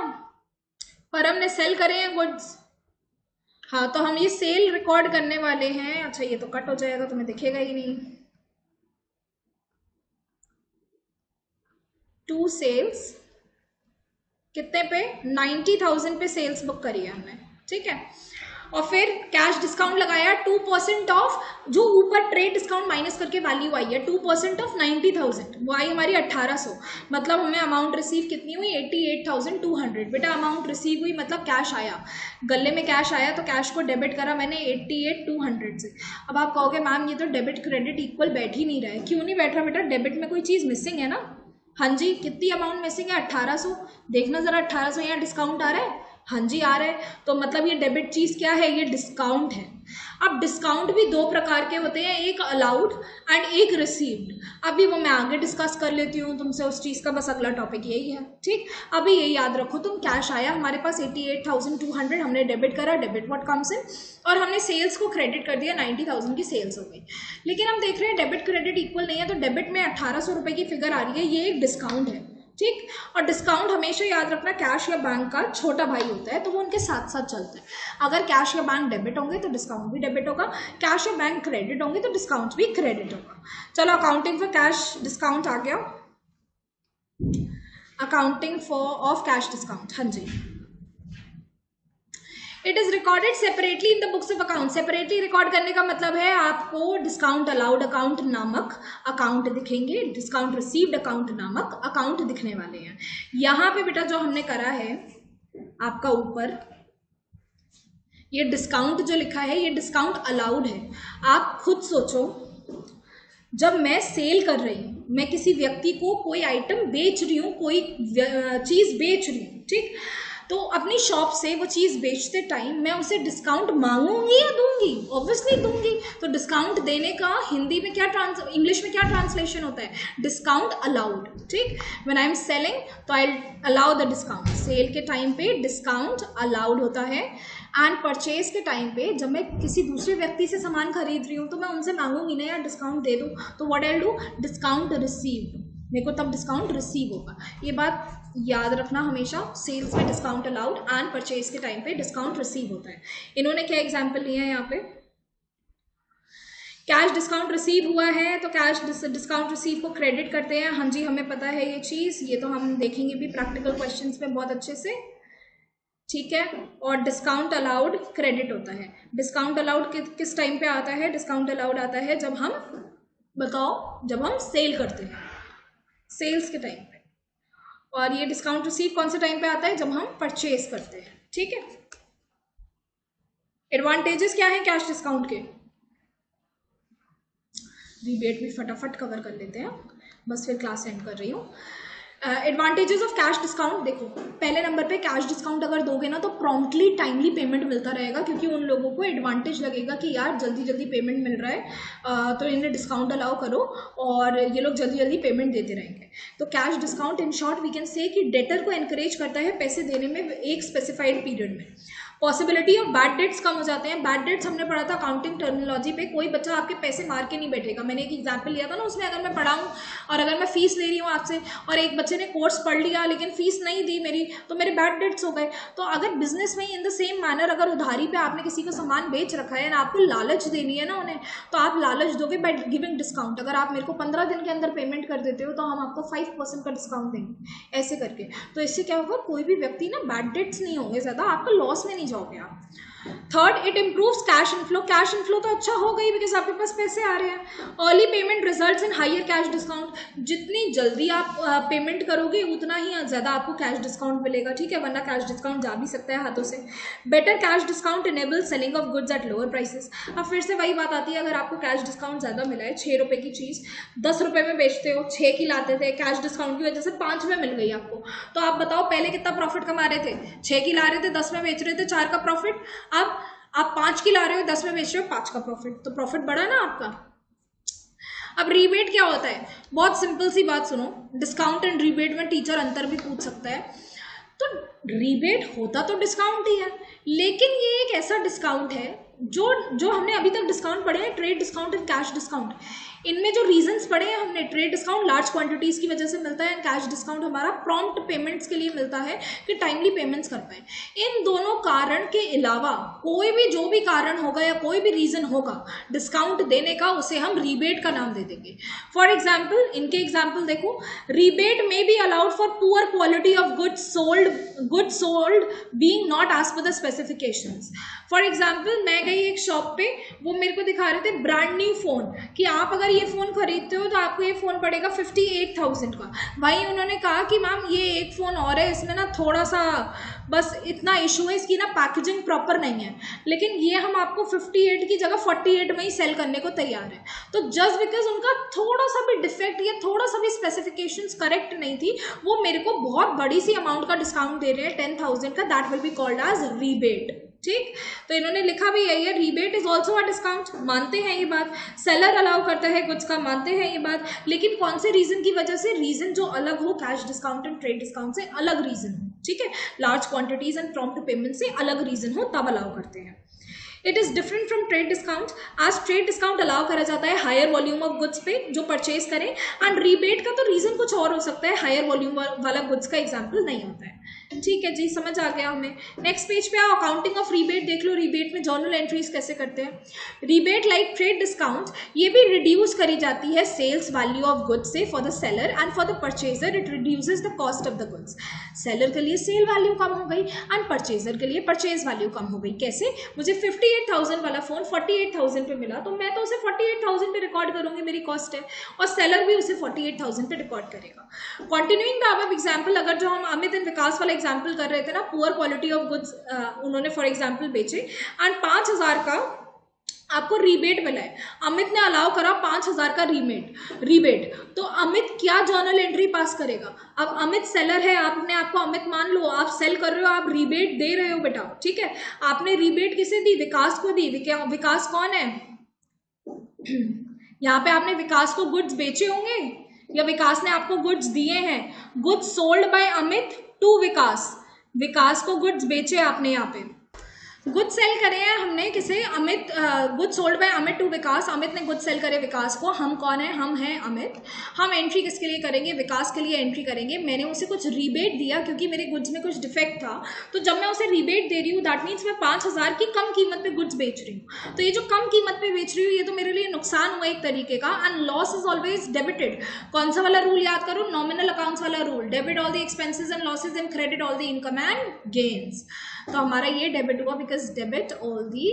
पर हमने सेल करे हैं गुड्स, हाँ, तो हम ये सेल रिकॉर्ड करने वाले हैं। अच्छा, ये तो कट हो जाएगा, तुम्हें दिखेगा ही नहीं। 2 सेल्स कितने पे, 90,000 पे सेल्स बुक करी है हमने। ठीक है। और फिर कैश डिस्काउंट लगाया 2% ऑफ, जो ऊपर ट्रेड डिस्काउंट माइनस करके वैल्यू आई है 2% ऑफ 90,000, वो आई हमारी 1800। मतलब हमें अमाउंट रिसीव कितनी हुई, 88,200। बेटा अमाउंट रिसीव हुई मतलब कैश आया, गले में कैश आया, तो कैश को डेबिट करा मैंने 88,200 से। अब आप कहोगे मैम ये तो डेबिट क्रेडिट इक्वल बैठ ही नहीं रहा है। क्यों नहीं बैठ रहा बेटा, डेबिट में कोई चीज़ मिसिंग है ना। हाँ जी, कितनी अमाउंट मिसिंग है, 1800। देखना जरा 1800 यहाँ डिस्काउंट आ रहा है, हाँ जी आ रहा है। तो मतलब ये डेबिट चीज़ क्या है, ये डिस्काउंट है। अब डिस्काउंट भी 2 प्रकार के होते हैं, एक अलाउड एंड एक रिसीव्ड। अभी वो मैं आगे डिस्कस कर लेती हूँ तुमसे उस चीज़ का, बस अगला टॉपिक यही है। ठीक, अभी ये याद रखो तुम, कैश आया हमारे पास 88,200, हमने डेबिट करा, डेबिट व्हाट कम्स इन, और हमने सेल्स को क्रेडिट कर दिया, 90,000 की सेल्स हो गई। लेकिन हम देख रहे हैं डेबिट क्रेडिट इक्वल नहीं है, तो डेबिट में 1800 रुपये की फिगर आ रही है, ये एक डिस्काउंट है। ठीक, और डिस्काउंट हमेशा याद रखना कैश या बैंक का छोटा भाई होता है, तो वो उनके साथ साथ चलता है। अगर कैश या बैंक डेबिट होंगे तो डिस्काउंट भी डेबिट होगा, कैश या बैंक क्रेडिट होंगे तो डिस्काउंट भी क्रेडिट होगा। चलो, अकाउंटिंग फॉर कैश डिस्काउंट आ गया, accounting for of cash discount. हाँ जी, it is recorded separately in the books of account. Separately record करने का मतलब है आपको डिस्काउंट अलाउड अकाउंट नामक अकाउंट दिखेंगे, डिस्काउंट रिसीव्ड अकाउंट नामक अकाउंट दिखने वाले हैं। यहाँ पे बेटा जो हमने करा है आपका ऊपर, ये डिस्काउंट जो लिखा है ये डिस्काउंट अलाउड है। आप खुद सोचो, जब मैं सेल कर रही हूँ, मैं किसी व्यक्ति को कोई आइटम बेच रही हूँ, कोई चीज़ बेच रही हूँ, ठीक, तो अपनी शॉप से वो चीज़ बेचते टाइम मैं उसे डिस्काउंट मांगूंगी या दूंगी, ऑब्वियसली दूंगी। तो डिस्काउंट देने का हिंदी में क्या इंग्लिश में क्या ट्रांसलेशन होता है, डिस्काउंट अलाउड। ठीक, व्हेन आई एम सेलिंग तो I allow the discount, sale के टाइम पे डिस्काउंट अलाउड होता है। एंड परचेज के टाइम पे जब मैं किसी दूसरे व्यक्ति से सामान खरीद रही हूँ तो मैं उनसे मांगूंगी ना यार डिस्काउंट दे दो, तो what I do, discount receive, मेरे को तब डिस्काउंट रिसीव होगा। ये बात याद रखना हमेशा, सेल्स में डिस्काउंट अलाउड एंड परचेज के टाइम पे डिस्काउंट रिसीव होता है। इन्होंने क्या एग्जांपल लिया है यहाँ पे, कैश डिस्काउंट रिसीव हुआ है तो कैश डिस्काउंट रिसीव को क्रेडिट करते हैं। हाँ जी, हमें पता है ये चीज़, ये तो हम देखेंगे भी प्रैक्टिकल क्वेश्चंस में बहुत अच्छे से। ठीक है, और डिस्काउंट अलाउड क्रेडिट होता है। डिस्काउंट अलाउड किस टाइम पे आता है, डिस्काउंट अलाउड आता है जब हम, बताओ, जब हम सेल करते हैं, सेल्स के टाइम पे। और ये डिस्काउंट रिसीव कौन से टाइम पे आता है, जब हम परचेज करते हैं। ठीक है, एडवांटेजेस क्या है कैश डिस्काउंट के, रिबेट भी फटाफट कवर कर लेते हैं, बस फिर क्लास एंड कर रही हूँ। एडवांटेजेस ऑफ कैश डिस्काउंट, देखो पहले नंबर पे कैश डिस्काउंट अगर दोगे ना तो प्रॉम्प्टली टाइमली पेमेंट मिलता रहेगा, क्योंकि उन लोगों को एडवांटेज लगेगा कि यार जल्दी जल्दी पेमेंट मिल रहा है, तो इन्हें डिस्काउंट अलाउ करो और ये लोग जल्दी जल्दी पेमेंट देते रहेंगे। तो cash discount in short we can say कि डेटर को एनकरेज करता है पैसे देने में एक स्पेसिफाइड पीरियड में। पॉसिबिलिटी ऑफ बैड डेट्स कम हो जाते हैं। बैड डेट्स हमने पढ़ा था अकाउंटिंग टर्मिनोलॉजी पे, कोई बच्चा आपके पैसे मार के नहीं बैठेगा। मैंने एक एग्जाम्पल लिया था ना, उसमें अगर मैं पढ़ाऊँ और अगर मैं फीस ले रही हूँ आपसे और एक बच्चे ने कोर्स पढ़ लिया लेकिन फीस नहीं दी मेरी, तो मेरे बैड डेट्स हो गए। तो अगर बिजनेस में इन द सेम मैनर अगर उधारी पे आपने किसी को सामान बेच रखा है ना, आपको लालच देनी है ना उन्हें, तो आप लालच दोगे बाय गिविंग डिस्काउंट। अगर आप मेरे को 15 दिन के अंदर पेमेंट कर देते हो तो हम आपको 5% का डिस्काउंट देंगे, ऐसे करके। तो इससे क्या होगा, कोई भी व्यक्ति ना बैड डेट्स नहीं होंगे ज़्यादा, आपका लॉस में नहीं जाओगे आप। Third, it improves cash inflow. Cash inflow तो अच्छा हो गई बिकॉज आपके पास पैसे आ रहे हैं। Early payment results in higher cash discount. जितनी जल्दी आप पेमेंट करोगे उतना ही ज़्यादा आपको कैश डिस्काउंट मिलेगा, ठीक है, वरना कैश डिस्काउंट जा भी सकता है हाथों से। Better cash discount enable selling of goods at lower prices. अब फिर से वही बात आती है, अगर आपको कैश डिस्काउंट ज़्यादा मिला है, 6 रुपये की चीज़ 10 रुपये में बेचते हो, 6 की लाते थे, कैश डिस्काउंट की वजह से 5 में मिल गई आपको, तो आप बताओ पहले कितना प्रॉफिट कमा रहे थे? 6 की ला रहे थे, 10 में बेच रहे थे, 4 का प्रॉफिट। अब आप 5 की ला रहे हो, 10 में बेच रहे हो, 5 का प्रॉफिट, तो प्रॉफिट बढ़ा ना आपका। अब रीबेट क्या होता है? बहुत सिंपल सी बात सुनो, डिस्काउंट एंड रीबेट में टीचर अंतर भी पूछ सकता है। तो रीबेट होता तो डिस्काउंट ही है, लेकिन ये एक ऐसा डिस्काउंट है जो हमने अभी तक डिस्काउंट पढ़े हैं, trade discount and cash discount, इनमें जो रीजंस पढ़े हैं हमने, ट्रेड डिस्काउंट लार्ज क्वांटिटीज की वजह से मिलता है, कैश डिस्काउंट हमारा प्रॉम्प्ट पेमेंट्स के लिए मिलता है कि टाइमली पेमेंट्स कर पाए। इन दोनों कारण के अलावा कोई भी जो भी कारण होगा या कोई भी रीजन होगा डिस्काउंट देने का, उसे हम रीबेट का नाम दे देंगे। फॉर एग्जाम्पल, इनके एग्जाम्पल देखो, rebate may be allowed for poor quality of goods sold being not as per the specifications. For example, मैं गई एक शॉप पे, वो मेरे को दिखा रहे थे ब्रांड न्यू फोन कि आप अगर ये फ़ोन खरीदते हो तो आपको ये फ़ोन पड़ेगा 58,000 का। वहीं उन्होंने कहा कि मैम ये एक फ़ोन और है, इसमें ना थोड़ा सा बस इतना इशू है, इसकी ना पैकेजिंग प्रॉपर नहीं है, लेकिन ये हम आपको 58 की जगह 48 में ही सेल करने को तैयार है। तो जस्ट बिकॉज उनका थोड़ा सा भी डिफेक्ट या थोड़ा सा भी स्पेसिफिकेशंस करेक्ट नहीं थी, वो मेरे को बहुत बड़ी सी अमाउंट का डिस्काउंट दे रहे हैं 10,000 का, that will be called as rebate. ठीक, तो इन्होंने लिखा भी यही है, rebate is also a discount. मानते हैं ये बात, सेलर अलाउ करता है कुछ का, मानते हैं ये बात, लेकिन कौन से रीजन की वजह से? रीजन जो अलग हो cash discount and trade discount से, अलग रीजन हो, ठीक है, large quantities and prompt payment से अलग रीजन हो, तब अलाउ करते हैं। It is different from trade discount, आज ट्रेड डिस्काउंट अलाउ करा जाता है हायर वॉल्यूम ऑफ गुड्स पे जो परचेज करें, एंड रीबेट का तो रीजन कुछ और हो सकता है, हायर वॉल्यूम वाला गुड्स का एग्जाम्पल नहीं होता है। ठीक है जी, समझ आ गया हमें। नेक्स्ट पेज पे आओ, अकाउंटिंग ऑफ रीबेट देख लो, रीबेट में जर्नल एंट्रीज कैसे करते हैं। रीबेट लाइक ट्रेड डिस्काउंट, ये भी रिड्यूस करी जाती है सेल्स वैल्यू ऑफ गुड्स से for the seller and for the purchaser it reduces the cost of the goods. Seller के लिए सेल वैल्यू कम हो गई एंड परचेजर के लिए परचेज वैल्यू कम हो गई। कैसे? मुझे 58,000 वाला फोन 48,000 पे मिला, तो मैं तो उसे 48,000 पे रिकॉर्ड करूंगी, मेरी कॉस्ट है, और सेलर भी उसे 48,000 पे रिकॉर्ड करेगा। कंटिन्यूइंग द अबव एग्जांपल, अगर जो हम अमित एंड विकास वाला एग्जाम्पल कर रहे थे ना, पुअर क्वालिटी ऑफ गुड्स उन्होंने फॉर एग्जाम्पल बेचे एंड 5,000 का आपको रीबेट मिला है, अमित ने अलाउ करा 5,000 का रीबेट, तो अमित क्या जर्नल एंट्री पास करेगा? अब अमित सेलर है, आपने आपको अमित मान लो, आप सेल कर रहे हो, आप रीबेट दे रहे हो बेटा, ठीक है, आपने रीबेट किसे दी? विकास को दी। विकास कौन है? यहाँ पे आपने विकास को गुड्स बेचे होंगे या विकास ने आपको गुड्स दिए हैं? Goods sold by Amit to Vikas को गुड्स बेचे आपने, यहाँ पे गुड्स सेल करे हैं हमने किसे? Amit, goods sold by Amit to Vikas, Amit ने गुड्स सेल करे विकास को। हम कौन है? हम हैं अमित। हम एंट्री किसके लिए करेंगे? विकास के लिए एंट्री करेंगे। मैंने उसे कुछ रीबेट दिया क्योंकि मेरे गुड्स में कुछ डिफेक्ट था, तो जब मैं उसे रीबेट दे रही हूँ दैट मीन्स मैं 5,000 की कम कीमत पे गुड्स बेच रही हूँ। तो ये जो कम कीमत पे बेच रही हूँ, ये तो मेरे लिए नुकसान हुआ एक तरीके का, and loss is always debited. कौन सा वाला रूल याद करो? नॉमिनल अकाउंट्स वाला rule, debit all the expenses and losses and credit all the income and gains. तो हमारा ये डेबिट हुआ because debit all the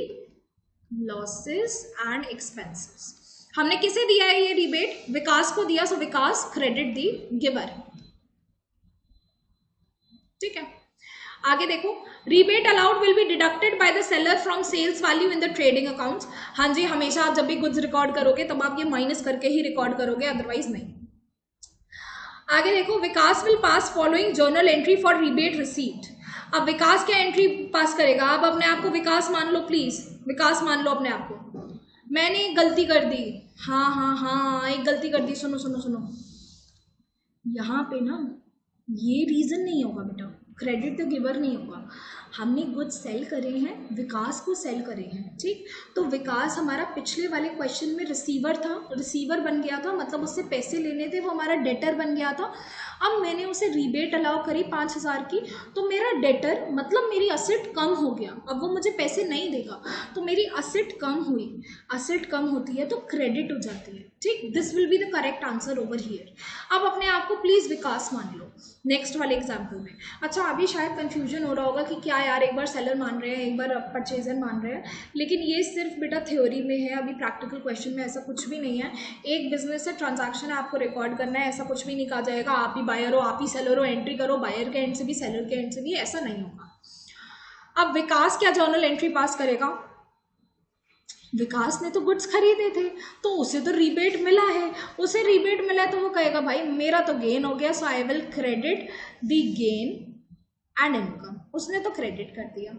losses and expenses. हमने किसे दिया है ये रीबेट? विकास को दिया, सो विकास क्रेडिट दी गिवर। ठीक है, आगे देखो, rebate allowed will be deducted by the seller from sales value in the trading accounts. हाँ जी, हमेशा आप जब भी गुड्स रिकॉर्ड करोगे तब आप ये माइनस करके ही रिकॉर्ड करोगे, अदरवाइज नहीं। आगे देखो, Vikas will pass following journal entry for rebate received. अब विकास क्या एंट्री पास करेगा? आप अपने आप को विकास मान लो, प्लीज विकास मान लो अपने आप को। मैंने एक गलती कर दी, हाँ एक गलती कर दी, सुनो, यहाँ पे ना ये रीजन नहीं होगा बेटा, क्रेडिट तो गिवर नहीं होगा। हमने गुड्स सेल करे हैं, विकास को सेल करे हैं, ठीक। तो विकास हमारा पिछले वाले क्वेश्चन में रिसीवर था, रिसीवर बन गया था, मतलब उससे पैसे लेने थे, वो हमारा डेटर बन गया था। अब मैंने उसे रिबेट अलाउ करी 5,000 की, तो मेरा डेटर मतलब मेरी असेट कम हो गया, अब वो मुझे पैसे नहीं देगा, तो मेरी असेट कम हुई। असेट कम होती है तो क्रेडिट हो जाती है, ठीक। This will be the correct answer over here. अब अपने आप को प्लीज विकास मान लो नेक्स्ट वाले एग्जाम्पल में। अच्छा, अभी शायद कंफ्यूजन हो रहा होगा कि क्या यार, एक बार सेलर मान रहे हैं, एक बार परचेजर मान रहे हैं, लेकिन ये सिर्फ बेटा थ्योरी में है, अभी प्रैक्टिकल क्वेश्चन में ऐसा कुछ भी नहीं है। एक बिजनेस से ट्रांजैक्शन है, आपको रिकॉर्ड करना है, ऐसा कुछ भी नहीं कहा जाएगा आप ही बायर हो, आप ही सेलर हो, एंट्री करो बायर के एंड से भी सेलर के एंड से भी, ऐसा नहीं होगा। अब विकास क्या जर्नल एंट्री पास करेगा? विकास ने तो गुड्स खरीदे थे, तो उसे तो रिबेट मिला है, उसे रिबेट मिला है, तो वो कहेगा भाई मेरा तो गेन हो गया, so I will credit the gain and income. उसने तो क्रेडिट कर दिया।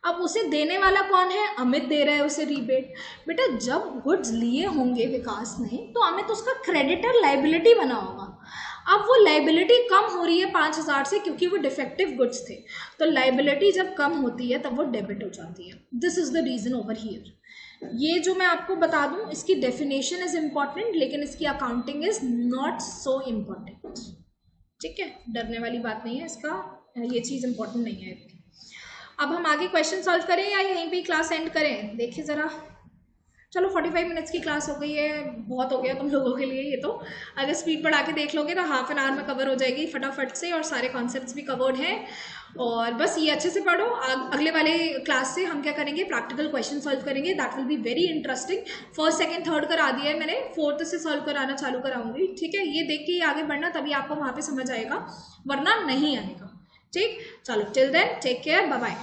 अब उसे देने वाला कौन है? अमित दे रहा है उसे रिबेट। बेटा जब गुड्स लिए होंगे विकास ने, तो अमित उसका क्रेडिटर लाइबिलिटी बना होगा। अब वो लाइबिलिटी कम हो रही है 5,000 से, क्योंकि वो डिफेक्टिव गुड्स थे, तो लाइबिलिटी जब कम होती है तब वो डेबिट हो जाती है। This is the reason over here. ये जो मैं आपको बता दूं, इसकी डेफिनेशन इज इम्पॉर्टेंट, लेकिन इसकी accounting is not so important, ठीक है। डरने वाली बात नहीं है, इसका ये चीज़ इम्पॉर्टेंट नहीं है इसकी। अब हम आगे क्वेश्चन सॉल्व करें या यहीं पे क्लास एंड करें? देखिए ज़रा। चलो 45 मिनट्स की क्लास हो गई है, बहुत हो गया तुम लोगों के लिए ये तो। अगर स्पीड बढ़ा के देख लोगे तो हाफ एन आवर में कवर हो जाएगी फटाफट से, और सारे कॉन्सेप्ट्स भी कवर्ड हैं। और बस ये अच्छे से पढ़ो। अगले वाले क्लास से हम क्या करेंगे? प्रैक्टिकल क्वेश्चन सॉल्व करेंगे। That will be very interesting. First second third करा दिया है मैंने, फोर्थ से सॉल्व कराना चालू कराऊंगी, ठीक है। ये देख के ही आगे बढ़ना, तभी आपको वहाँ पे समझ आएगा, वरना नहीं आएगा, ठीक। चलो till then take care, bye bye.